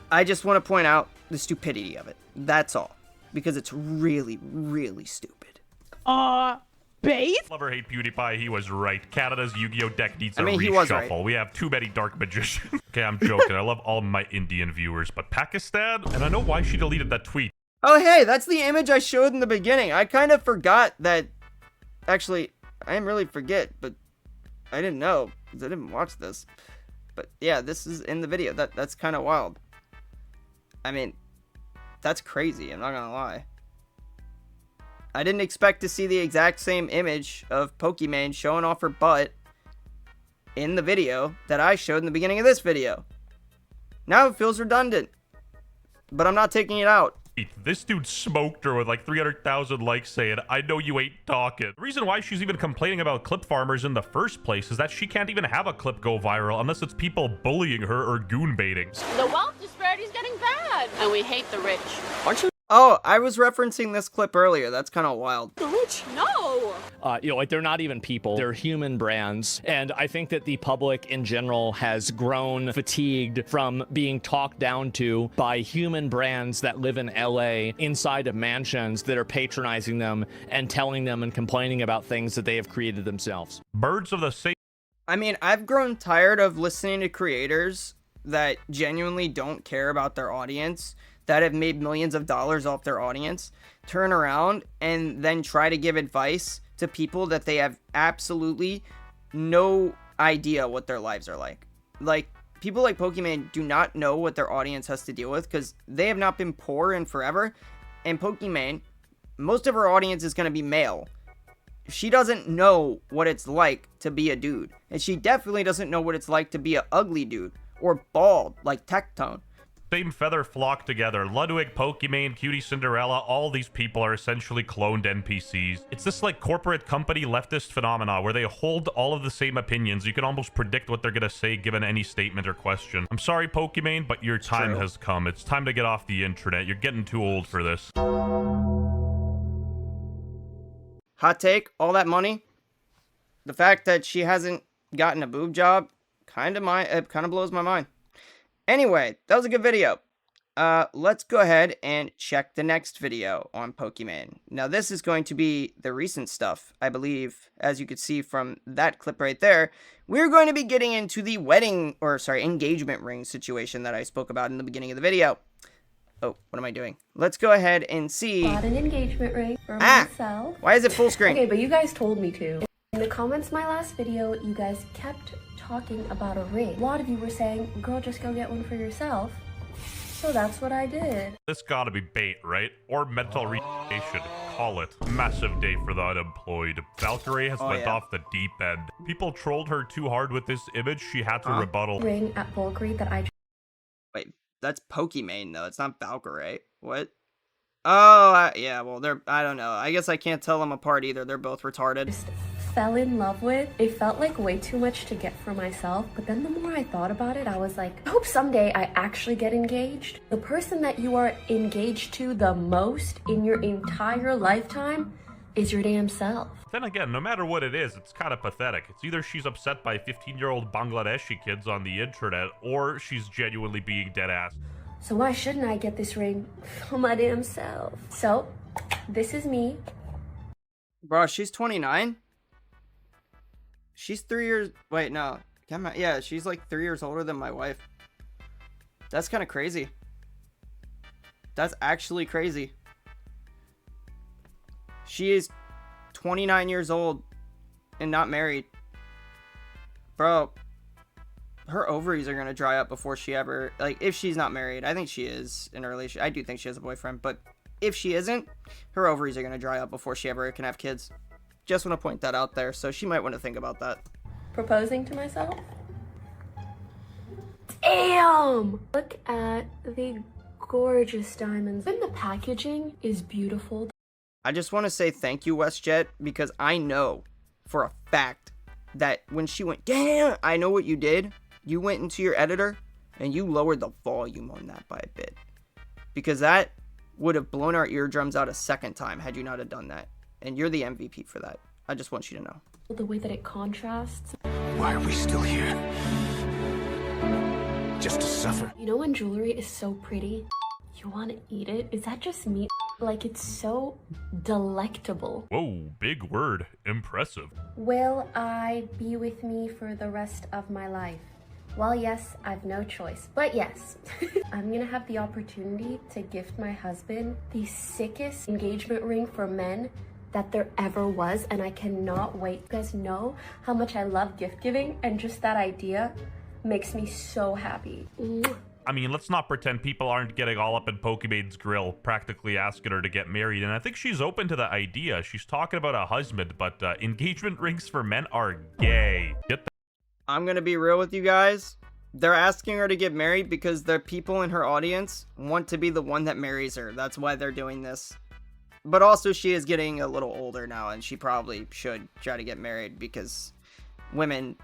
I just want to point out the stupidity of it. That's all. Because it's really, really stupid. Base? Love or hate PewDiePie, he was right. Canada's Yu-Gi-Oh! Deck needs a he was reshuffle. right. We have too many Dark Magicians. Okay, I'm joking. I love all my Indian viewers, but Pakistan? And I know why she deleted that tweet. Oh, hey, that's the image I showed in the beginning. I kind of forgot that... Actually, I didn't really forget, but I didn't know, because I didn't watch this. But yeah, this is in the video. That's kind of wild. I mean, that's crazy, I'm not gonna lie. I didn't expect to see the exact same image of Pokimane showing off her butt in the video that I showed in the beginning of this video. Now it feels redundant, but I'm not taking it out. This dude smoked her with like 300,000 likes saying, I know you ain't talking. The reason why she's even complaining about clip farmers in the first place is that she can't even have a clip go viral unless it's people bullying her or goon baiting. The wealth disparity is getting bad. And we hate the rich. Aren't you Oh, I was referencing this clip earlier. That's kind of wild. The rich? No. Like they're not even people, they're human brands. And I think that the public in general has grown fatigued from being talked down to by human brands that live in LA inside of mansions that are patronizing them and telling them and complaining about things that they have created themselves. Birds of the same I mean, I've grown tired of listening to creators that genuinely don't care about their audience, that have made millions of dollars off their audience, turn around and then try to give advice to people that they have absolutely no idea what their lives are like. Like, people like Pokimane do not know what their audience has to deal with because they have not been poor in forever. And Pokimane, most of her audience is going to be male. She doesn't know what it's like to be a dude. And she definitely doesn't know what it's like to be an ugly dude. Or bald, like Tectone. Same feather flock together. Ludwig, Pokimane, Cutie Cinderella, all these people are essentially cloned NPCs. It's this like corporate company leftist phenomena where they hold all of the same opinions. You can almost predict what they're gonna say given any statement or question. I'm sorry, Pokimane, but your time has come. It's time to get off the internet. You're getting too old for this. Hot take, all that money, the fact that she hasn't gotten a boob job, kind of blows my mind. Anyway, that was a good video. Let's go ahead and check the next video on Pokimane. Now, this is going to be the recent stuff, I believe, as you could see from that clip right there. We're going to be getting into the engagement ring situation that I spoke about in the beginning of the video. Oh, what am I doing? Let's go ahead and see. Bought an engagement ring for myself. Why is it full screen? Okay, but you guys told me to. In the comments my last video, you guys kept talking about a ring. A lot of you were saying, girl, just go get one for yourself. So that's what I did. This gotta be bait, right? Or mental retardation. Call it. Massive day for the unemployed. Valkyrie has went off the deep end. People trolled her too hard with this image, she had to rebuttal. Ring at Valkyrie that I... Wait, that's Pokimane though, it's not Valkyrie. What? Oh, yeah, well, I don't know. I guess I can't tell them apart either. They're both retarded. Just fell in love with. It felt like way too much to get for myself, but then the more I thought about it, I was like, I hope someday I actually get engaged. The person that you are engaged to the most in your entire lifetime is your damn self. Then again, no matter what it is, it's kind of pathetic. It's either she's upset by 15-year-old Bangladeshi kids on the internet, or she's genuinely being dead ass. So why shouldn't I get this ring for my damn self? So, this is me. Bro, she's 29? She's 3 years... Wait, no. Yeah, she's like 3 years older than my wife. That's kind of crazy. That's actually crazy. She is 29 years old and not married. Bro, her ovaries are going to dry up before she ever... Like, if she's not married. I think she is in a relationship. I do think she has a boyfriend. But if she isn't, her ovaries are going to dry up before she ever can have kids. Just want to point that out there. So she might want to think about that. Proposing to myself? Damn! Look at the gorgeous diamonds. And the packaging is beautiful. I just want to say thank you, WestJet, because I know for a fact that when she went, damn, I know what you did. You went into your editor and you lowered the volume on that by a bit. Because that would have blown our eardrums out a second time had you not have done that. And you're the MVP for that. I just want you to know. The way that it contrasts. Why are we still here? Just to suffer? You know when jewelry is so pretty, you want to eat it? Is that just me? Like, it's so delectable. Whoa, big word. Impressive. Will I be with me for the rest of my life? Well, yes, I've no choice. But yes, I'm gonna have the opportunity to gift my husband the sickest engagement ring for men that there ever was, and I cannot wait. You guys know how much I love gift giving, and just that idea makes me so happy. I mean, let's not pretend people aren't getting all up in Pokimane's grill, practically asking her to get married, and I think she's open to the idea. She's talking about a husband, but engagement rings for men are gay. Get the I'm gonna be real with you guys. They're asking her to get married because the people in her audience want to be the one that marries her. That's why they're doing this. But also, she is getting a little older now, and she probably should try to get married because women,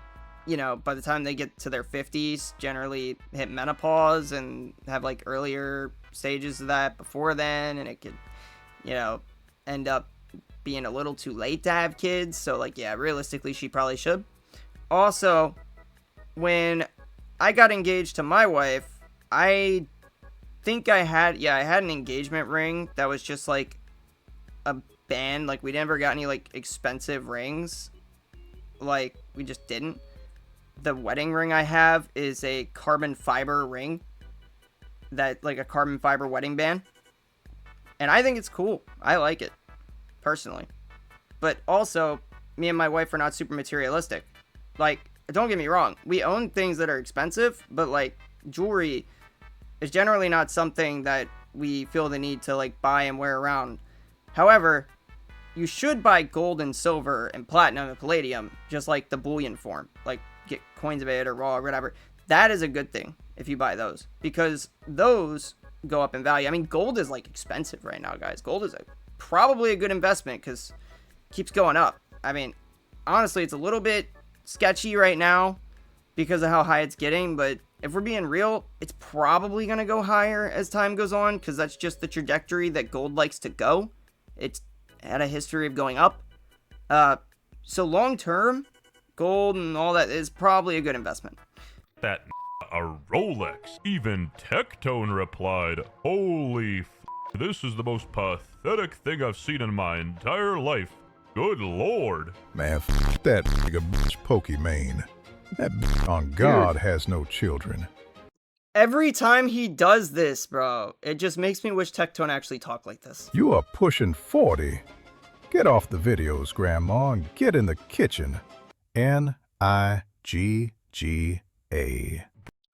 you know, by the time they get to their 50s, generally hit menopause and have like earlier stages of that before then, and it could, you know, end up being a little too late to have kids. So like, yeah, realistically, she probably should. Also, when I got engaged to my wife, I think I had an engagement ring that was just like a band. Like, we never got any like expensive rings. Like, we just didn't. the wedding ring I have is a carbon fiber ring. That, like a carbon fiber wedding band. And I think it's cool. I like it, personally. But also, me and my wife are not super materialistic. Like, don't get me wrong. We own things that are expensive, but, like, jewelry is generally not something that we feel the need to, like, buy and wear around. However, you should buy gold and silver and platinum and palladium, just like the bullion form. Like, get coins of it or raw or whatever. That is a good thing if you buy those, because those go up in value. I mean, gold is, like, expensive right now, guys. Gold is probably a good investment because it keeps going up. I mean, honestly, it's a little bit sketchy right now because of how high it's getting, but if we're being real, it's probably going to go higher as time goes on because that's just the trajectory that gold likes to go. It's had a history of going up. So long term, gold and all that is probably a good investment. That a Rolex. Even Tectone replied, "Holy f***, this is the most pathetic thing I've seen in my entire life. Good lord." Man, that nigga bitch Pokimane. That bitch on God has no children. Every time he does this, bro, it just makes me wish Tectone actually talked like this. You are pushing 40. Get off the videos, Grandma, and get in the kitchen. N-I-G-G-A.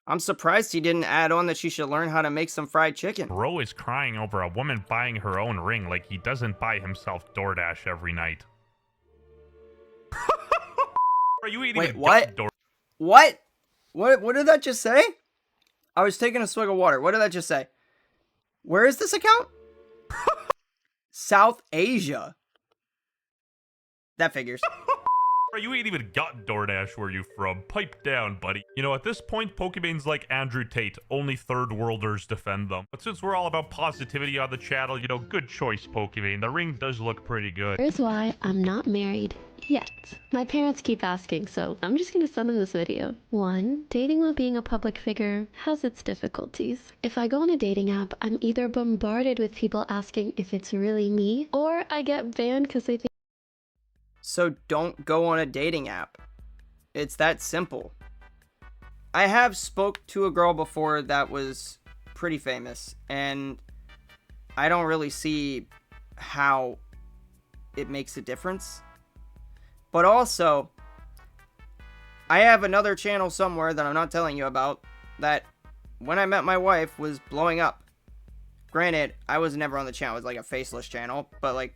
I'm surprised he didn't add on that she should learn how to make some fried chicken. Bro is crying over a woman buying her own ring like he doesn't buy himself DoorDash every night. Are you eating? Wait, what? What? What did that just say? I was taking a swig of water. What did that just say? Where is this account? South Asia. That figures. You ain't even got DoorDash where you from. Pipe down, buddy. You know, at this point, Pokimane's like Andrew Tate. Only third worlders defend them. But since we're all about positivity on the channel, you know, good choice, Pokimane. The ring does look pretty good. Here's why I'm not married yet. My parents keep asking, so I'm just gonna send them this video. 1. Dating while being a public figure has its difficulties. If I go on a dating app, I'm either bombarded with people asking if it's really me, or I get banned because they think. So don't go on a dating app. It's that simple. I have spoke to a girl before that was pretty famous, and I don't really see how it makes a difference. But also, I have another channel somewhere that I'm not telling you about that when I met my wife was blowing up. Granted, I was never on the channel. It was like a faceless channel, but like,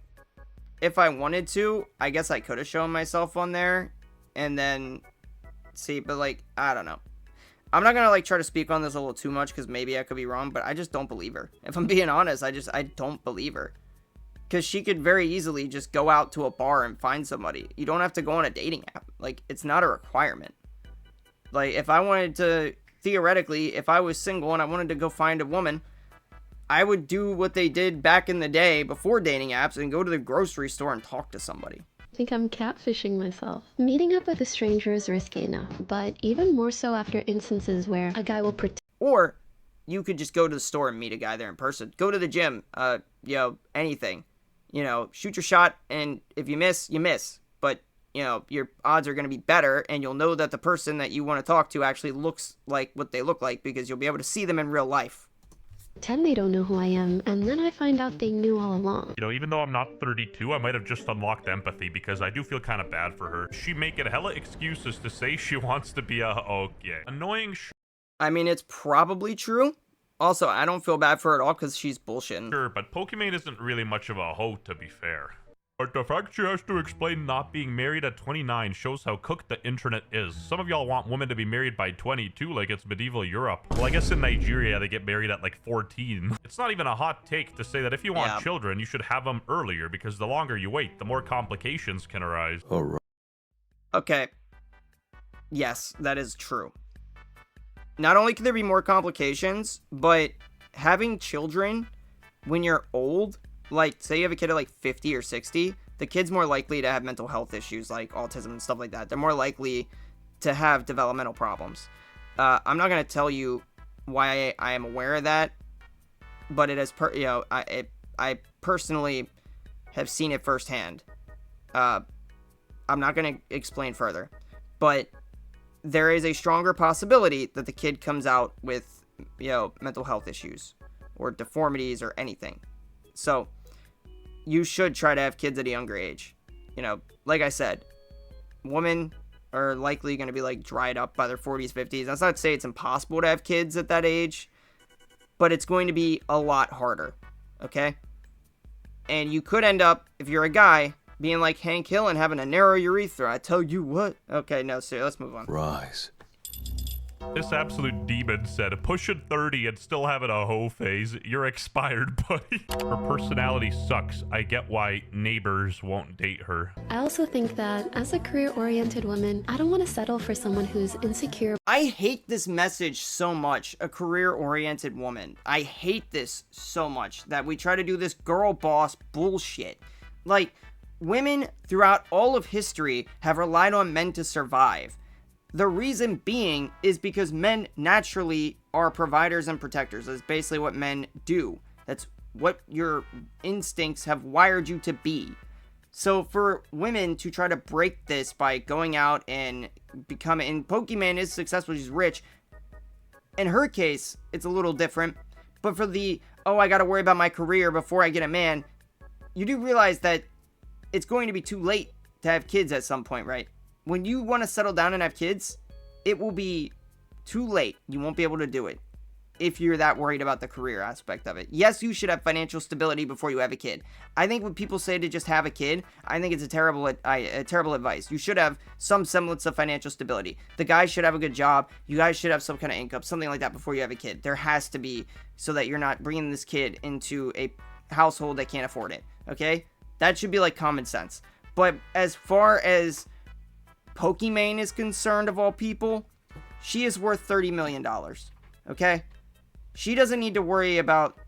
if I wanted to, I guess I could have shown myself on there and then see, but like, I don't know. I'm not gonna like try to speak on this a little too much because maybe I could be wrong, but I just don't believe her. If I'm being honest, I don't believe her. Because she could very easily just go out to a bar and find somebody. You don't have to go on a dating app. Like, it's not a requirement. Like, if I wanted to, theoretically, if I was single and I wanted to go find a woman, I would do what they did back in the day before dating apps and go to the grocery store and talk to somebody. I think I'm catfishing myself. Meeting up with a stranger is risky enough, but even more so after instances where a guy will pretend. Or you could just go to the store and meet a guy there in person. Go to the gym, you know, anything. You know, shoot your shot, and if you miss, you miss. But, you know, your odds are going to be better, and you'll know that the person that you want to talk to actually looks like what they look like because you'll be able to see them in real life. Pretend they don't know who I am, and then I find out they knew all along. You know, even though I'm not 32, I might have just unlocked empathy because I do feel kind of bad for her. She making hella excuses to say she wants to be a okay. Annoying I mean, it's probably true. Also, I don't feel bad for her at all because she's bullshitting. Sure, but Pokimane isn't really much of a hoe, to be fair. But the fact she has to explain not being married at 29 shows how cooked the internet is. Some of y'all want women to be married by 22 like it's medieval Europe. Well, I guess in Nigeria they get married at like 14. It's not even a hot take to say that if you want children, you should have them earlier because the longer you wait, the more complications can arise. Alright. Okay. Yes, that is true. Not only can there be more complications, but having children when you're old, like say you have a kid at like 50 or 60, the kid's more likely to have mental health issues like autism and stuff like that. They're more likely to have developmental problems. I'm not going to tell you why I am aware of that, but it has, I personally have seen it firsthand. I'm not going to explain further, but there is a stronger possibility that the kid comes out with, mental health issues or deformities or anything. So you should try to have kids at a younger age. Like I said, women are likely going to be like dried up by their 40s, 50s. That's not to say it's impossible to have kids at that age, but it's going to be a lot harder. Okay? And you could end up, if you're a guy, being like Hank Hill and having a narrow urethra. I tell you what. Okay, no, seriously, let's move on. Rise. This absolute demon said, pushing 30 and still having a hoe phase. You're expired, buddy. Her personality sucks. I get why neighbors won't date her. I also think that as a career-oriented woman, I don't want to settle for someone who's insecure. I hate this message so much, a career-oriented woman. I hate this so much, that we try to do this girl boss bullshit. Like, women throughout all of history have relied on men to survive. The reason being is because men naturally are providers and protectors. That's basically what men do. That's what your instincts have wired you to be. So for women to try to break this by going out and becoming... And Pokimane is successful, she's rich. In her case, it's a little different. But for the, I gotta worry about my career before I get a man, you do realize that it's going to be too late to have kids at some point, right? When you want to settle down and have kids, it will be too late. You won't be able to do it if you're that worried about the career aspect of it. Yes, you should have financial stability before you have a kid. I think when people say to just have a kid, I think it's a terrible advice. You should have some semblance of financial stability. The guy should have a good job. You guys should have some kind of income, something like that before you have a kid. There has to be, so that you're not bringing this kid into a household that can't afford it. Okay? That should be like common sense. But as far as Pokimane is concerned, of all people, she is worth $30 million. Okay? She doesn't need to worry about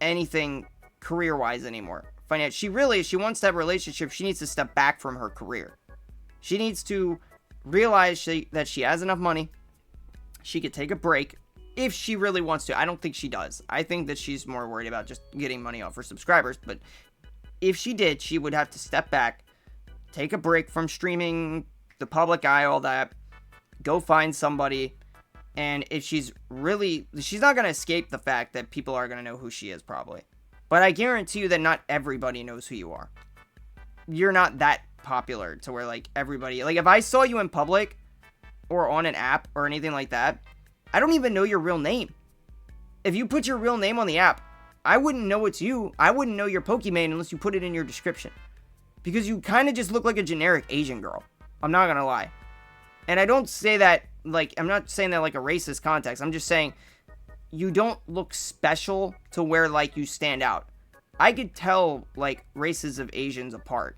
anything career-wise anymore. She wants to have a relationship, she needs to step back from her career. She needs to realize that she has enough money. She could take a break if she really wants to. I don't think she does. I think that she's more worried about just getting money off her subscribers. But if she did, she would have to step back, take a break from streaming, the public eye, all that, go find somebody, and if she's not going to escape the fact that people are going to know who she is, probably. But I guarantee you that not everybody knows who you are. You're not that popular to where, like, everybody, like, if I saw you in public, or on an app, or anything like that, I don't even know your real name. If you put your real name on the app, I wouldn't know it's you. I wouldn't know your Pokimane unless you put it in your description. Because you kind of just look like a generic Asian girl. I'm not gonna lie. And I don't say that, like, I'm not saying that like a racist context. I'm just saying you don't look special to where, like, you stand out. I could tell, like, races of Asians apart.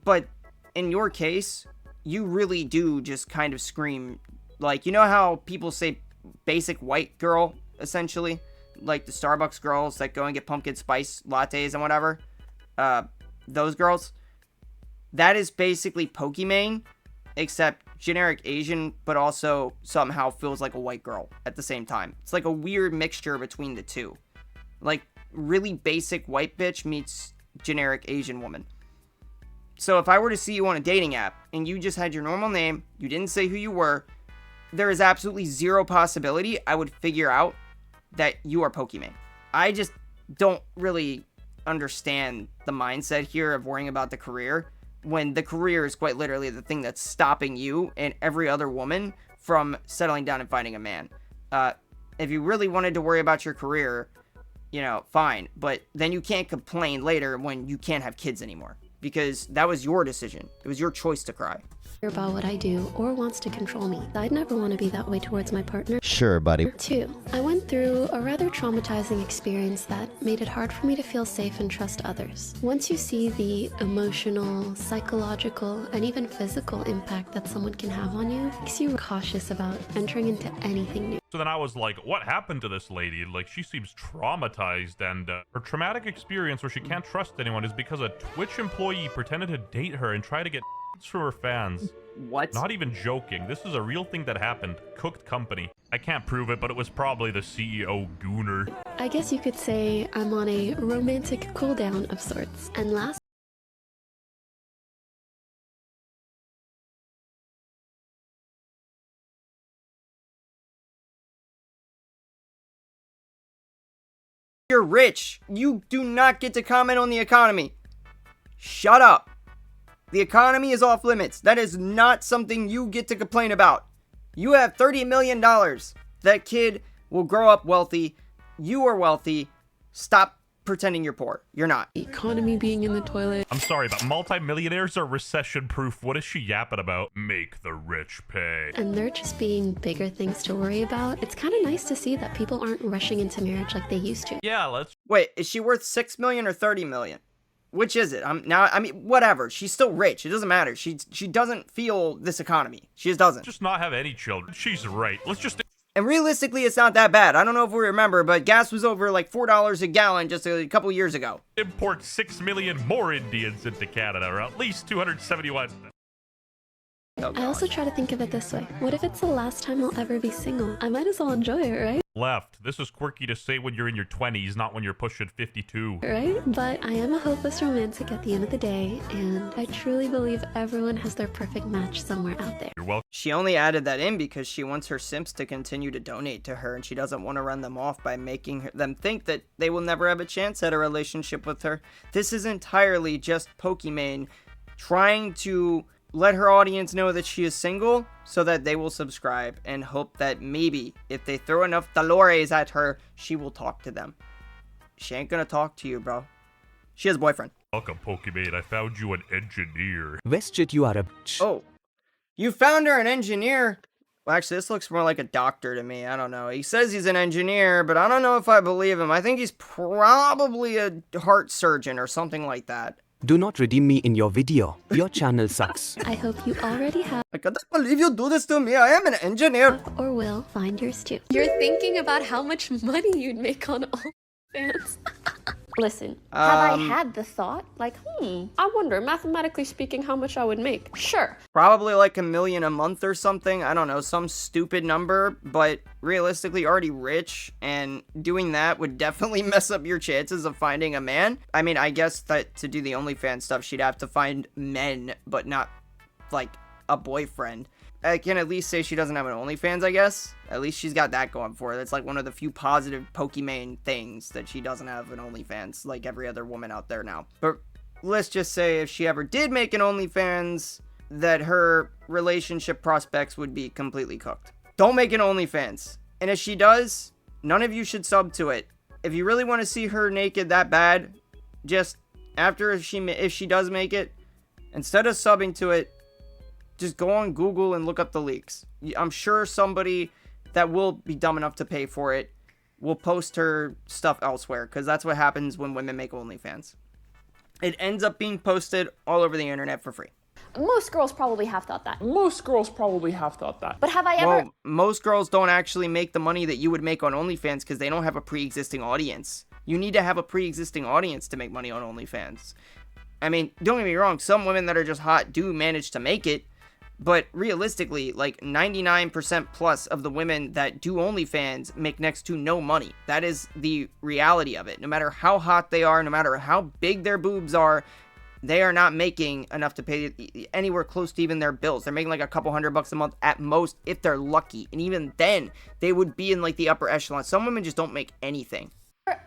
But in your case, you really do just kind of scream, like, you know how people say basic white girl, essentially? Like the Starbucks girls that go and get pumpkin spice lattes and whatever. Those girls. That is basically Pokimane, except generic Asian, but also somehow feels like a white girl at the same time. It's like a weird mixture between the two. Like, really basic white bitch meets generic Asian woman. So if I were to see you on a dating app, and you just had your normal name, you didn't say who you were, there is absolutely zero possibility I would figure out that you are Pokimane. I just don't really understand the mindset here of worrying about the career, when the career is quite literally the thing that's stopping you and every other woman from settling down and finding a man. If you really wanted to worry about your career, fine. But then you can't complain later when you can't have kids anymore. Because that was your decision. It was your choice to cry. About what I do or wants to control me. I'd never want to be that way towards my partner. Sure, buddy. 2. I went through a rather traumatizing experience that made it hard for me to feel safe and trust others. Once you see the emotional, psychological, and even physical impact that someone can have on you, it makes you cautious about entering into anything new. So then I was like, what happened to this lady? Like, she seems traumatized, and her traumatic experience where she can't trust anyone is because a Twitch employee pretended to date her and try to get from her fans. What? Not even joking. This is a real thing that happened. Cooked company. I can't prove it, but it was probably the CEO Gooner. I guess you could say I'm on a romantic cooldown of sorts. And last You're rich. You do not get to comment on the economy. Shut up. The economy is off limits. That is not something you get to complain about. You have $30 million. That kid will grow up wealthy. You are wealthy. Stop pretending you're poor. You're not. The economy being in the toilet. I'm sorry, but multimillionaires are recession-proof. What is she yapping about? Make the rich pay. And there just being bigger things to worry about. It's kind of nice to see that people aren't rushing into marriage like they used to. Yeah, let's... Wait, is she worth $6 million or $30 million? Which is it? Whatever. She's still rich. It doesn't matter. She doesn't feel this economy. She just doesn't. just not have any children. She's right. Let's just... And realistically, it's not that bad. I don't know if we remember, but gas was over like $4 a gallon just a couple years ago. import 6 million more Indians into Canada, or at least 271. I also try to think of it this way. What if it's the last time I'll ever be single? I might as well enjoy it, right? Left. This is quirky to say when you're in your 20s, not when you're pushing 52. Right? But I am a hopeless romantic at the end of the day, and I truly believe everyone has their perfect match somewhere out there. You're welcome. She only added that in because she wants her simps to continue to donate to her, and she doesn't want to run them off by making them think that they will never have a chance at a relationship with her. This is entirely just Pokimane trying to let her audience know that she is single so that they will subscribe and hope that maybe if they throw enough dolores at her, she will talk to them. She ain't gonna talk to you, bro. She has a boyfriend. Welcome, Pokimane. I found you an engineer. Westjet, you are a bitch. Oh, you found her an engineer? Well, actually, this looks more like a doctor to me. I don't know. He says he's an engineer, but I don't know if I believe him. I think he's probably a heart surgeon or something like that. Do not redeem me in your video. Your channel sucks. I hope you already have I can't believe you do this to me. I am an engineer. or will find yours too. You're thinking about how much money you'd make on OnlyFans. Listen, have I had the thought? Like, I wonder, mathematically speaking, how much I would make. Sure. Probably like $1 million a month or something. I don't know, some stupid number, but realistically already rich, and doing that would definitely mess up your chances of finding a man. I mean, I guess that to do the OnlyFans stuff, she'd have to find men, but not like a boyfriend. I can at least say she doesn't have an OnlyFans, I guess. At least she's got that going for her. That's like one of the few positive Pokimane things, that she doesn't have an OnlyFans like every other woman out there now. But let's just say if she ever did make an OnlyFans, that her relationship prospects would be completely cooked. Don't make an OnlyFans. And if she does, none of you should sub to it. If you really want to see her naked that bad, just after if she does make it, instead of subbing to it, just go on Google and look up the leaks. I'm sure somebody that will be dumb enough to pay for it will post her stuff elsewhere, because that's what happens when women make OnlyFans. It ends up being posted all over the internet for free. Most girls probably have thought that. But have I ever... Well, most girls don't actually make the money that you would make on OnlyFans because they don't have a pre-existing audience. You need to have a pre-existing audience to make money on OnlyFans. I mean, don't get me wrong, some women that are just hot do manage to make it, but realistically, like 99% plus of the women that do OnlyFans make next to no money. That is the reality of it. No matter how hot they are, no matter how big their boobs are, they are not making enough to pay anywhere close to even their bills. They're making like a couple $100 a month at most if they're lucky. And even then, they would be in like the upper echelon. Some women just don't make anything.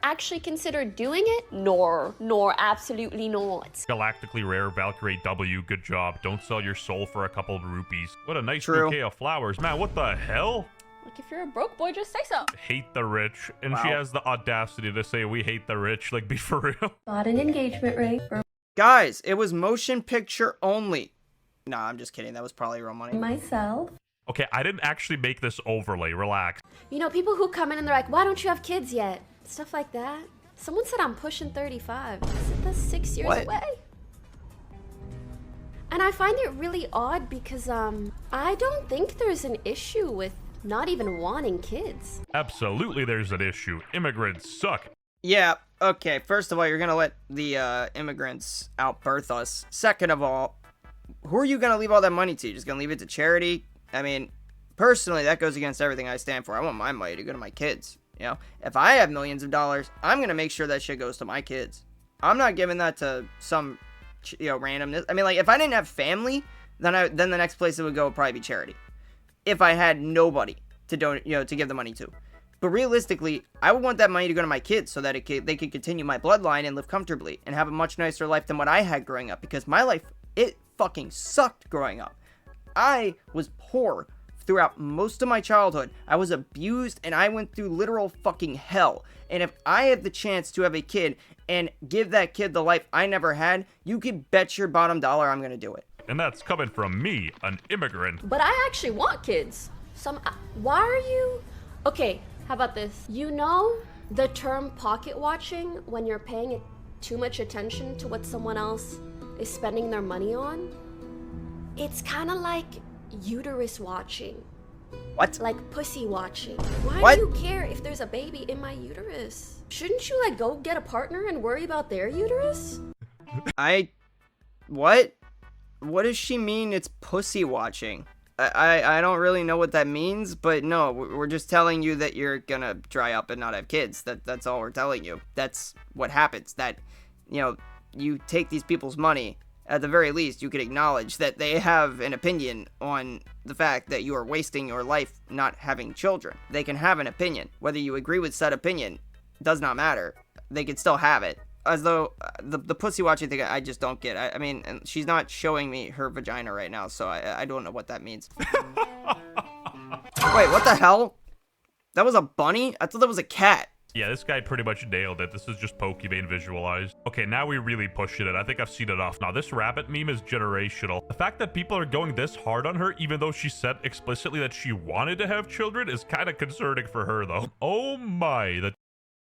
actually considered doing it? Nor, absolutely not. Galactically rare Valkyrie W, good job. Don't sell your soul for a couple of rupees. What a nice True. bouquet of flowers. Man, what the hell? Like, if you're a broke boy, just say so. Hate the rich. And she Wow. has the audacity to say we hate the rich. Like, be for real. Got an engagement ring for Guys, it was motion picture only. Nah, I'm just kidding. That was probably real money. myself. Okay, I didn't actually make this overlay. Relax. You know, people who come in and they're like, why don't you have kids yet? Stuff like that. Someone said I'm pushing 35. Isn't that 6 years What? away? And I find it really odd because, I don't think there's an issue with not even wanting kids. Absolutely, there's an issue. Immigrants suck. Yeah, okay. First of all, you're gonna let the immigrants outbirth us. Second of all, who are you gonna leave all that money to? You're just gonna leave it to charity? I mean, personally, that goes against everything I stand for. I want my money to go to my kids. You know, if I have millions of dollars, I'm gonna make sure that shit goes to my kids. I'm not giving that to some, randomness. I mean, like, if I didn't have family, then the next place it would go would probably be charity. If I had nobody to to give the money to. But realistically, I would want that money to go to my kids so that they could continue my bloodline and live comfortably and have a much nicer life than what I had growing up, because my life, it fucking sucked growing up. I was poor throughout most of my childhood. I was abused and I went through literal fucking hell. And if I had the chance to have a kid and give that kid the life I never had, you could bet your bottom dollar I'm gonna do it. And that's coming from me, an immigrant. But I actually want kids. Why are you... Okay, how about this? You know the term pocket watching when you're paying too much attention to what someone else is spending their money on? It's kind of like uterus watching. What? Like pussy watching. Why What? do you care if there's a baby in my uterus? Shouldn't you like go get a partner and worry about their uterus? What? What does she mean it's pussy watching? I don't really know what that means, but no, we're just telling you that you're gonna dry up and not have kids. That's all we're telling you. That's what happens. That, you take these people's money. At the very least, you could acknowledge that they have an opinion on the fact that you are wasting your life not having children. They can have an opinion. Whether you agree with said opinion does not matter. They could still have it. As though the pussy watching thing, I just don't get. I mean, and she's not showing me her vagina right now, so I don't know what that means. Wait, what the hell? That was a bunny? I thought that was a cat. Yeah, this guy pretty much nailed it. This is just Pokimane visualized. Okay, now we really pushing it. I think I've seen enough. Now, this rabbit meme is generational. The fact that people are going this hard on her, even though she said explicitly that she wanted to have children, is kind of concerning for her, though. Oh my.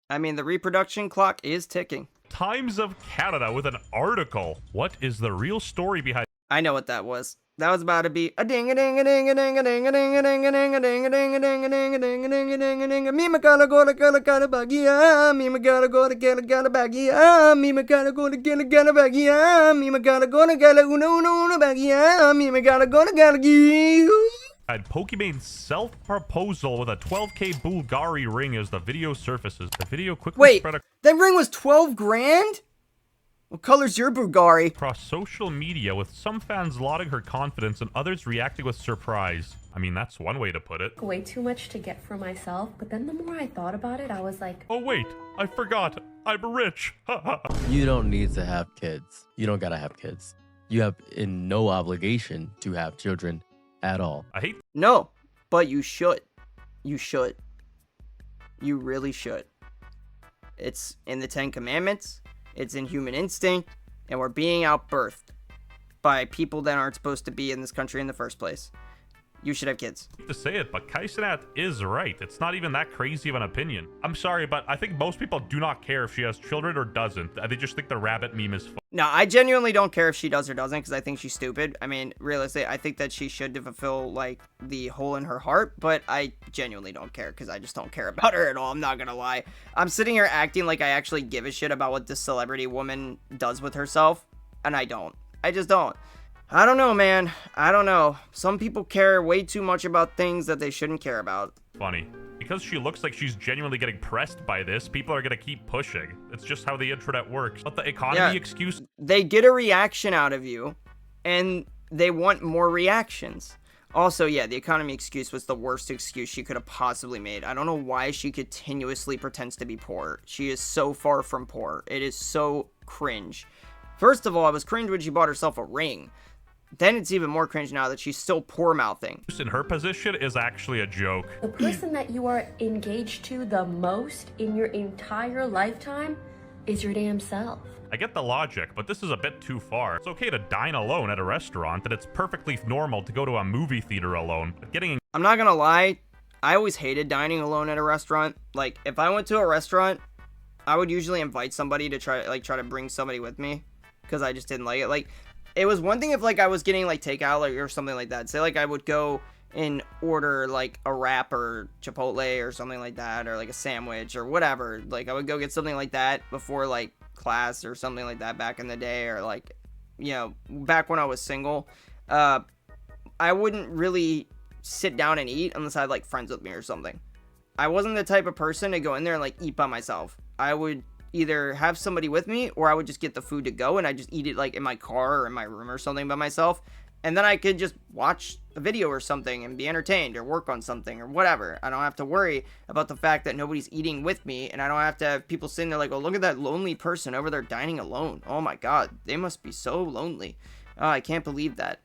I mean, the reproduction clock is ticking. Times of Canada with an article. What is the real story behind... I know what that was. That was about to be a ding a ding a ding a ding a ding a ding a ding a ding a ding a ding a ding a ding a ding a ding a ding a ding a me gotta go to gotta baggy me gotta go to gotta baggy me gotta go to gotta baggy me gotta go to gotta uno baggy me gotta go to gotta And Pokimane's self-proposal with a 12K Bulgari ring as the video surfaces. The video quickly spread that ring was 12 grand? What color's your Bulgari? Across social media, with some fans lauding her confidence and others reacting with surprise. I mean, that's one way to put it. Way too much to get for myself, but then the more I thought about it, I was like, oh wait, I forgot. I'm rich. You don't need to have kids. You don't gotta have kids. You have no obligation to have children at all. I hate... No, but you should. You should. You really should. It's in the 10 Commandments. It's in human instinct. And we're being outbirthed by people that aren't supposed to be in this country in the first place. You should have kids. To say it, but Kaisenat is right. It's not even that crazy of an opinion. I'm sorry, but I think most people do not care if she has children or doesn't. They just think the rabbit meme is fun. No, I genuinely don't care if she does or doesn't, because I think she's stupid. I mean, realistically, I think that she should fulfill, like, the hole in her heart, but I genuinely don't care, because I just don't care about her at all. I'm not gonna lie. I'm sitting here acting like I actually give a shit about what this celebrity woman does with herself, and I don't. I just don't. I don't know, man. I don't know. Some people care way too much about things that they shouldn't care about. Funny. Because she looks like she's genuinely getting pressed by this, people are gonna keep pushing. It's just how the internet works. But the economy excuse... They get a reaction out of you, and they want more reactions. Also, yeah, the economy excuse was the worst excuse she could have possibly made. I don't know why she continuously pretends to be poor. She is so far from poor. It is so cringe. First of all, I was cringe when she bought herself a ring. Then it's even more cringe now that she's still poor-mouthing. In her position is actually a joke. the person that you are engaged to the most in your entire lifetime is your damn self. I get the logic, but this is a bit too far. It's okay to dine alone at a restaurant, and it's perfectly normal to go to a movie theater alone. But I'm not gonna lie, I always hated dining alone at a restaurant. Like, if I went to a restaurant, I would usually invite somebody to try to bring somebody with me, because I just didn't like it. Like, it was one thing if, like, I was getting, like, takeout or something like that. Say, like, I would go and order, like, a wrap or Chipotle or something like that, or, like, a sandwich or whatever. Like, I would go get something like that before, like, class or something like that back in the day, or, like, you know, back when I was single. I wouldn't really sit down and eat unless I had, like, friends with me or something. I wasn't the type of person to go in there and, like, eat by myself. I would either have somebody with me, or I would just get the food to go and I just eat it, like, in my car or in my room or something by myself. And then I could just watch a video or something and be entertained or work on something or whatever. I don't have to worry about the fact that nobody's eating with me, and I don't have to have people sitting there like, oh, look at that lonely person over there dining alone. Oh my God, they must be so lonely. Oh, I can't believe that.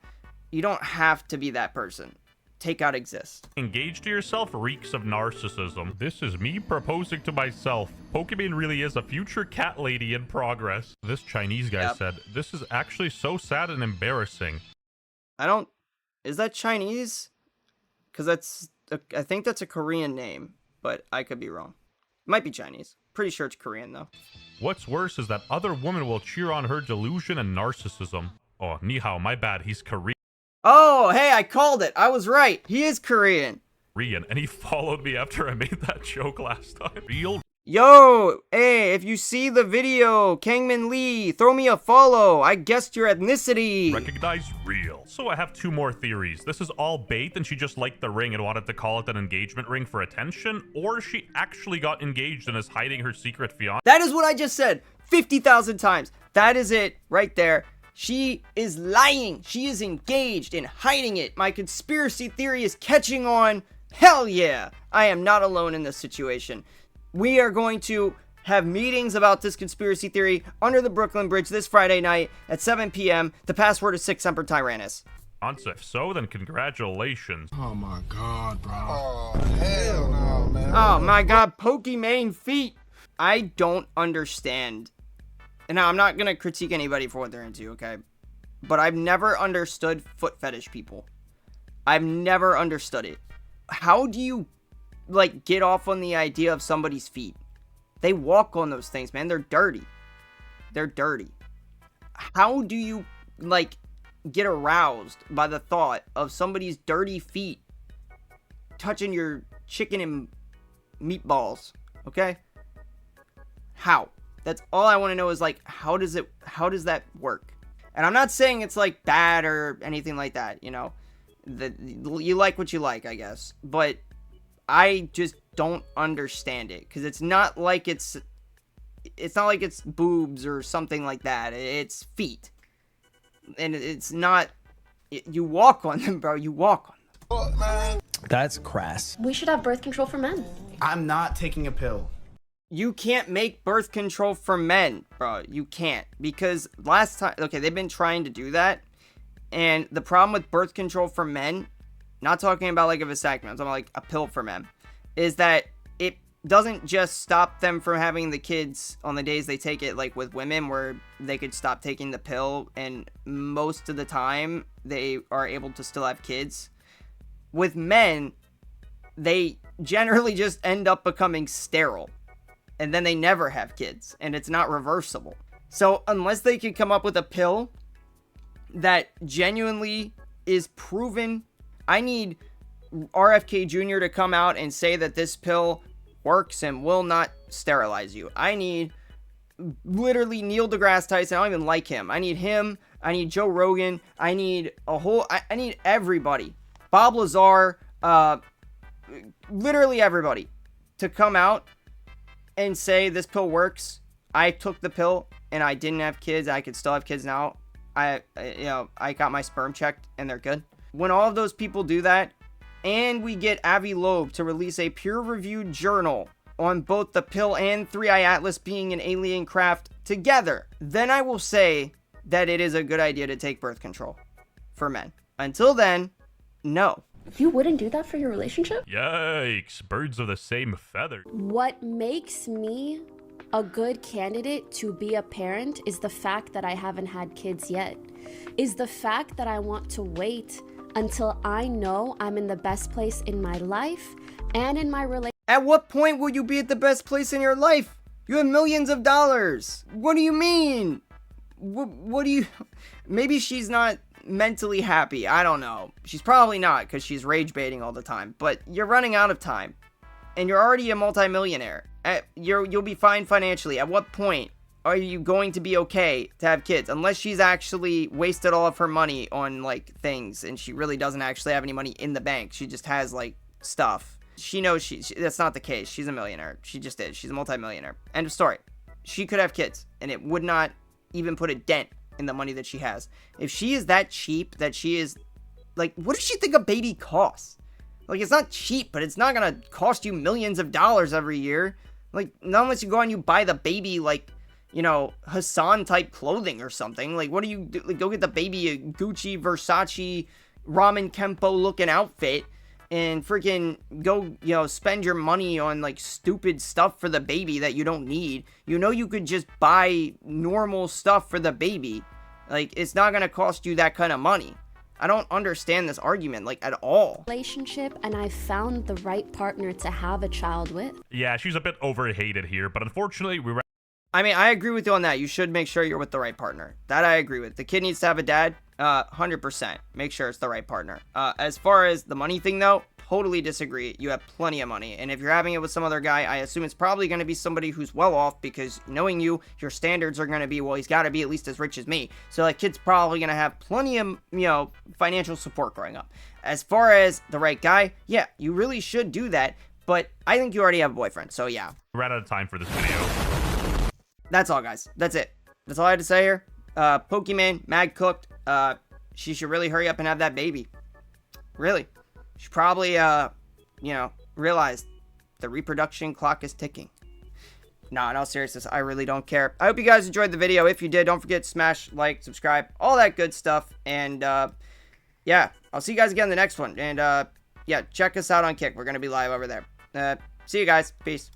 You don't have to be that person. Takeout exists. Engaged to yourself reeks of narcissism. This is me proposing to myself. Pokimane really is a future cat lady in progress. This Chinese guy said, this is actually so sad and embarrassing. Is that Chinese? Because I think that's a Korean name, but I could be wrong. It might be Chinese. Pretty sure it's Korean though. What's worse is that other women will cheer on her delusion and narcissism. Oh, ni hao, my bad, he's Korean. Oh, hey, I called it. I was right. He is Korean. And he followed me after I made that joke last time. Real. Yo, hey, if you see the video, Kangmin Lee, throw me a follow. I guessed your ethnicity. Recognize real. So I have two more theories. This is all bait and she just liked the ring and wanted to call it an engagement ring for attention, or she actually got engaged and is hiding her secret fiancé. That is what I just said 50,000 times. That is it right there. She is lying. She is engaged and hiding it. My conspiracy theory is catching on. Hell yeah. I am not alone in this situation. We are going to have meetings about this conspiracy theory under the Brooklyn Bridge this Friday night at 7 p.m. The password is Sic Semper Tyrannis. If so, then congratulations. Oh my God, bro. Oh, hell no, man. Oh my God, Pokimane feet. I don't understand. And now, I'm not going to critique anybody for what they're into, okay? But I've never understood foot fetish people. I've never understood it. How do you, like, get off on the idea of somebody's feet? They walk on those things, man. They're dirty. They're dirty. How do you, like, get aroused by the thought of somebody's dirty feet touching your chicken and meatballs, okay? How? That's all I want to know is, like, how does that work? And I'm not saying it's, like, bad or anything like that, you know? You like what you like, I guess. But I just don't understand it. Because it's not like it's boobs or something like that. It's feet. And it's not... You walk on them, bro. You walk on them. That's crass. We should have birth control for men. I'm not taking a pill. You can't make birth control for men, bro. You can't. Because last time... Okay, they've been trying to do that. And the problem with birth control for men, not talking about like a vasectomy, I'm talking about like a pill for men, is that it doesn't just stop them from having the kids on the days they take it, like with women where they could stop taking the pill and most of the time they are able to still have kids. With men, they generally just end up becoming sterile and then they never have kids and it's not reversible. So unless they can come up with a pill that genuinely is proven, I need RFK Jr. to come out and say that this pill works and will not sterilize you. I need literally Neil deGrasse Tyson. I don't even like him. I need him. I need Joe Rogan. I need I need everybody. Bob Lazar, literally everybody to come out and say this pill works. I took the pill and I didn't have kids. I could still have kids now. I got my sperm checked and they're good. When all of those people do that, and we get Avi Loeb to release a peer-reviewed journal on both the pill and 3i Atlas being an alien craft together, then I will say that it is a good idea to take birth control for men. Until then, no. You wouldn't do that for your relationship? Yikes, birds of the same feather. What makes me a good candidate to be a parent is the fact that I haven't had kids yet. Is the fact that I want to wait until I know I'm in the best place in my life and in my relationship. At what point will you be at the best place in your life? You have millions of dollars. What do you mean? What do you... Maybe she's not mentally happy. I don't know. She's probably not because she's rage baiting all the time. But you're running out of time. And you're already a multimillionaire. You'll be fine financially. At what point are you going to be okay to have kids? Unless she's actually wasted all of her money on, like, things, and she really doesn't actually have any money in the bank. She just has, like, stuff. She knows that's not the case. She's a millionaire. She just is. She's a multimillionaire. End of story. She could have kids, and it would not even put a dent in the money that she has. If she is that cheap that she is, like, what does she think a baby costs? Like, it's not cheap, but it's not gonna cost you millions of dollars every year. Like, not unless you go and you buy the baby, like, you know, Hassan type clothing or something. Like, what do you do? Like, go get the baby a Gucci, Versace, Ramen Kempo looking outfit and freaking go, you know, spend your money on like stupid stuff for the baby that you don't need. You know, you could just buy normal stuff for the baby. Like, it's not gonna cost you that kind of money. I don't understand this argument, like, at all. Relationship, and I found the right partner to have a child with. Yeah, she's a bit overhated here, but unfortunately, I mean, I agree with you on that. You should make sure you're with the right partner. That I agree with. The kid needs to have a dad. 100%. Make sure it's the right partner. As far as the money thing, though, totally disagree. You have plenty of money. And if you're having it with some other guy, I assume it's probably going to be somebody who's well off, because knowing you, your standards are going to be, well, he's got to be at least as rich as me. So that kid's probably going to have plenty of, you know, financial support growing up. As far as the right guy, yeah, you really should do that. But I think you already have a boyfriend. So yeah. we're out of time for this video. That's all, guys. That's it. That's all I had to say here. Pokimane, mad cooked. She should really hurry up and have that baby. Really. She probably, you know, realized the reproduction clock is ticking. Nah, in all seriousness, I really don't care. I hope you guys enjoyed the video. If you did, don't forget to smash like, subscribe, all that good stuff. And, yeah, I'll see you guys again in the next one. And, yeah, check us out on Kick. We're going to be live over there. See you guys. Peace.